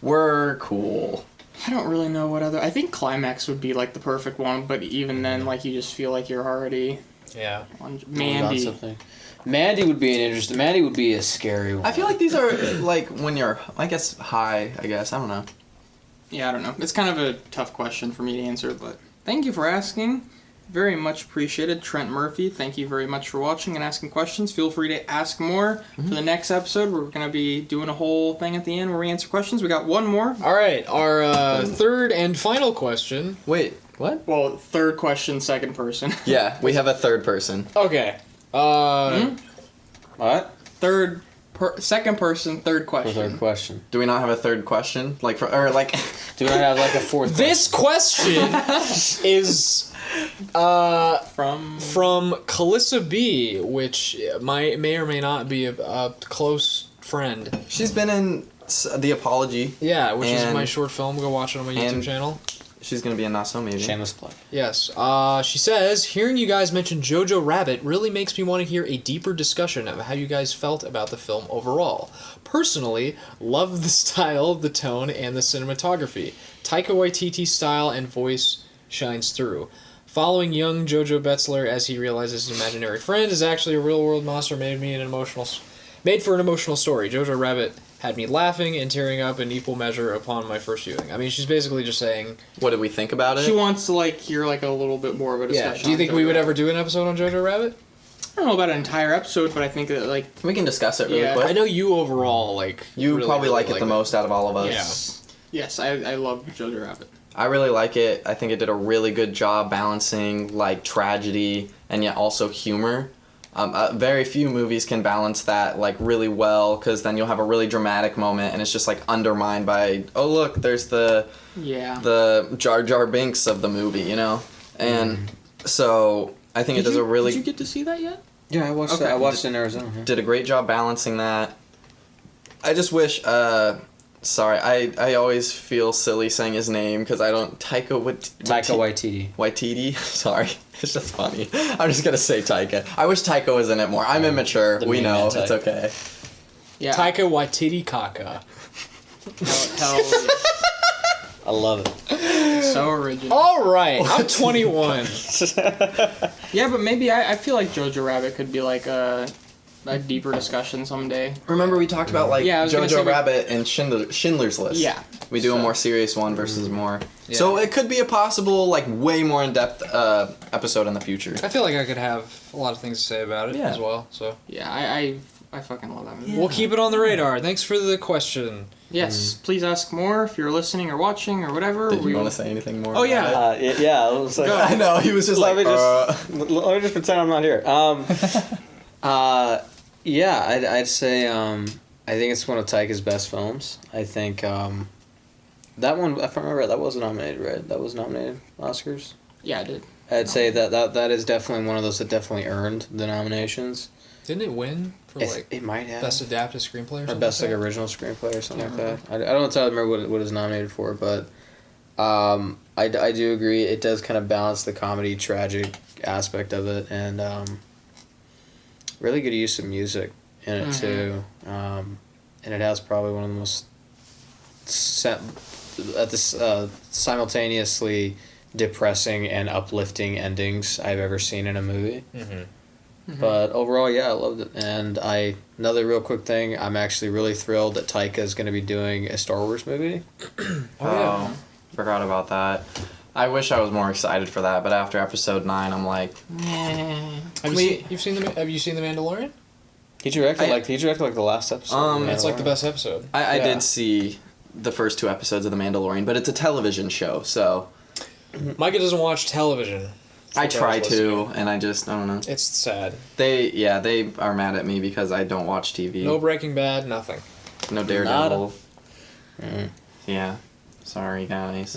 we're cool.
I don't really know what other. I think Climax would be like the perfect one, but even then, like you just feel like you're already
yeah.
on
About
Mandy.
something. Mandy would be an interesting. Mandy would be a scary one.
I feel like these are like when you're I guess high. I guess I don't know.
Yeah, I don't know. It's kind of a tough question for me to answer, but thank you for asking. Very much appreciated. Trent Murphy, thank you very much for watching and asking questions. Feel free to ask more for the next episode. We're going to be doing a whole thing at the end where we answer questions. We got one more.
All right. Our third and final question.
Wait, what?
Well, third question, second person.
Yeah, we have a third person.
Okay.
What?
Second person, third
The
question.
third question.
Do we not have a third question? Like or like
Do we not have like a fourth?
This question is
From
from Calissa B, which may or may not be a close friend.
she's been in The Apology.
Yeah, which is
And-
my short film. Go watch it on my YouTube
and-
channel.
she's gonna be in Not So Maybe.
Shameless plug.
Yes. She says, hearing you guys mention Jojo Rabbit really makes me want to hear a deeper discussion of how you guys felt about the film overall. Personally, love the style, the tone, and the cinematography. Taika Waititi's style and voice shines through. Following young Jojo Betzler as he realizes his imaginary friend is actually a real-world monster made for an emotional story. Jojo Rabbit had me laughing and tearing up in equal measure upon my first viewing. I mean, she's basically just saying...
What did we think about it?
She wants to, like, hear, like, a little bit more of a discussion.
Yeah. Do you think we would ever do an episode on Jojo Rabbit?
I don't know about an entire episode, but I think that, like...
We can discuss it really quick.
I know you overall, like...
You
really,
probably
really
like it the most out of all of us.
Yeah.
Yes, I love Jojo Rabbit.
I really like it. I think it did a really good job balancing, like, tragedy and yet also humor. Very few movies can balance that, like, really well, because then you'll have a really dramatic moment and it's just, like, undermined by, oh, look, there's the Jar Jar Binks of the movie, you know? And so I think it does a really...
Did you get to see that yet?
Yeah, I watched that. I watched it in Arizona. Yeah.
Did a great job balancing that. I just wish... Sorry, I always feel silly saying his name because I don't... Taika
Waititi.
Waititi? Sorry. It's just funny. I'm just going to say Taika. I wish Taika was in it more. I'm immature. We know. It's okay.
Yeah.
Taika Waititi Kaka.
Hell
I love it.
So original.
All right, I'm 21.
Yeah, but maybe I feel like Jojo Rabbit could be like a deeper discussion someday.
Remember we talked about, like,
Yeah, I was gonna say
Jojo Rabbit and Schindler's List.
Yeah.
We do a more serious one versus more...
Yeah.
So it could be a possible, like, way more in-depth episode in the future.
I feel like I could have a lot of things to say about it as well. So
Yeah, I fucking love that movie.
we'll keep it on the radar. Thanks for the question.
Yes, please ask more if you're listening or watching or whatever.
Did you want to say anything more?
Oh,
about
yeah.
it?
Yeah, I was like,
I know, he was just
let
like,
me just pretend I'm not here. Yeah, I'd say I think it's one of Taika's best films. I think that one, if I remember, that was nominated, right? That was nominated Oscars.
Yeah, I did.
I'd say that is definitely one of those that definitely earned the nominations.
Didn't it win for
It might have
best adapted screenplay or
or
something?
best like original screenplay or something like that. I don't entirely remember what it was nominated for, but I do agree it does kind of balance the comedy tragic aspect of it, and really good use of music in it too, and it has probably one of the most simultaneously depressing and uplifting endings I've ever seen in a movie. But overall, yeah, I loved it. And another real quick thing, I'm actually really thrilled that Taika is going to be doing a Star Wars movie.
Oh, forgot about that. I wish I was more excited for that, but after episode 9, I'm like,
Have you seen the Mandalorian?
He directed like the last episode.
It's like the best episode.
I did see the first 2 episodes of The Mandalorian, but it's a television show, so...
Micah doesn't watch television.
I try to, and I don't know.
It's sad.
They are mad at me because I don't watch TV.
No Breaking Bad, nothing.
No Daredevil. Yeah. Sorry, guys.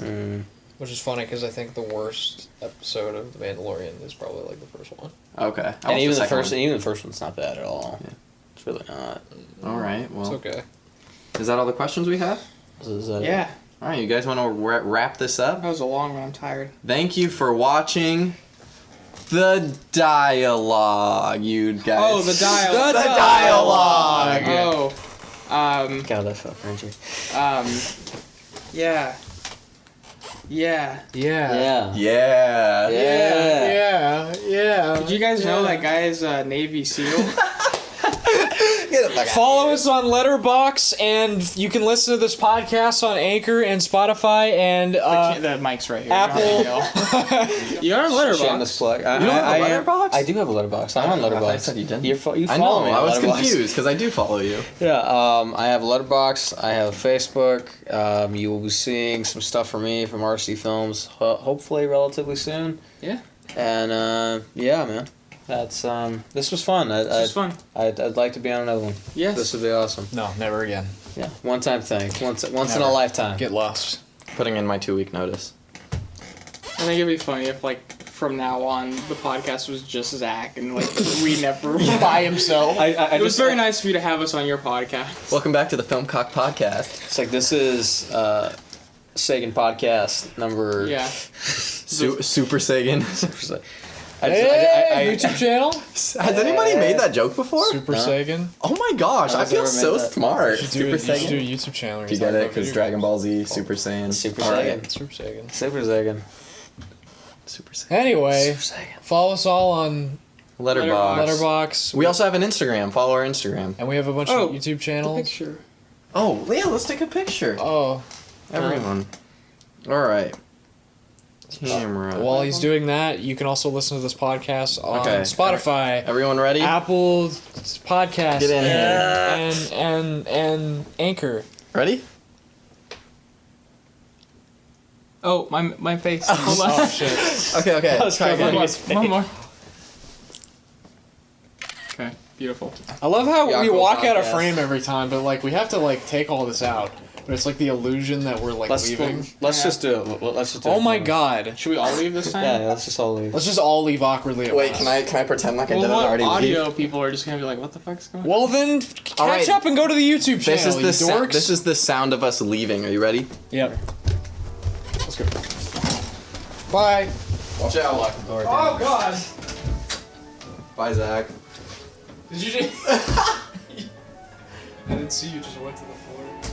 Which is funny because I think the worst episode of The Mandalorian is probably like the first one.
Okay.
And even the first one's not bad at all.
Yeah.
It's really not.
All right. Well,
It's okay.
Is that all the questions we have?
Yeah.
All right. You guys want to wrap this up?
That was a long one. I'm tired.
Thank you for watching the dialogue, you guys.
Oh, the dialogue.
The dialogue.
Oh.
God, that felt cringy.
Yeah. Yeah.
Yeah.
Yeah.
Yeah.
Did you guys know that guy is a Navy SEAL?
Follow us on Letterboxd, and you can listen to this podcast on Anchor and Spotify and
The mic's right here.
Apple.
You are on
Shameless
Letterboxd.
plug.
You don't have a Letterboxd?
I do have a Letterboxd. I'm on Letterboxd.
I said you didn't.
You
I
follow
know.
me on
I was
Letterboxd.
confused because I do follow you.
Yeah, I have Letterboxd. I have Facebook. You will be seeing some stuff from me from RC Films, hopefully relatively soon.
Yeah.
And yeah, man, that's this was fun.
This was fun.
I'd like to be on another one.
Yes.
This would be awesome.
No, never again.
Yeah, one-time thing. Once in a lifetime.
Get lost.
Putting in my 2-week notice.
I think it'd be funny if, like, from now on, the podcast was just Zach and, like, we never by himself. It was very nice of you to have us on your podcast.
Welcome back to the Film Cock Podcast.
It's like this is
Sagan podcast number.
Yeah.
Super Sagan.
YouTube channel?
Has anybody made that joke before?
Super Sagan.
Oh my gosh, I feel so smart.
You should do a YouTube channel.
You get it? Because Dragon Ball Z, Super Saiyan.
Super
Alright.
Sagan.
Super Sagan.
Super Sagan.
Super Saiyan.
Anyway,
Super Sagan.
follow us all on
Letterboxd. We also have an Instagram. Follow our Instagram.
And we have a bunch of YouTube channels.
Picture.
Oh, yeah, let's take a picture.
Oh.
Everyone. Alright. Camera.
While he's doing that, you can also listen to this podcast on Spotify.
Everyone ready?
Apple Podcasts.
Get in
here. And Anchor.
Ready?
Oh, my face.
Hold on. Oh, shit.
Okay.
I was
Try again.
One more. Okay, beautiful.
I love how we
Yaakov
walk out of
podcast.
frame every time, but like we have to like take all this out. But it's like the illusion that we're like leaving.
Let's just do it. Let's just do it.
Oh my god.
Should we all leave this time?
Yeah, let's just all leave.
Let's just all leave awkwardly at
Wait,
once.
can I pretend like I
Well,
didn't
what
already
audio
leave?
people are just gonna be like, what the fuck's going on?
Well then, catch
Alright.
up and go to the YouTube channel,
This is the sound of us leaving. Are you ready?
Yep. Let's go. Bye.
Watch out.
Lock the door.
Oh god.
Bye, Zach.
Did you just... I didn't see you just went to the floor.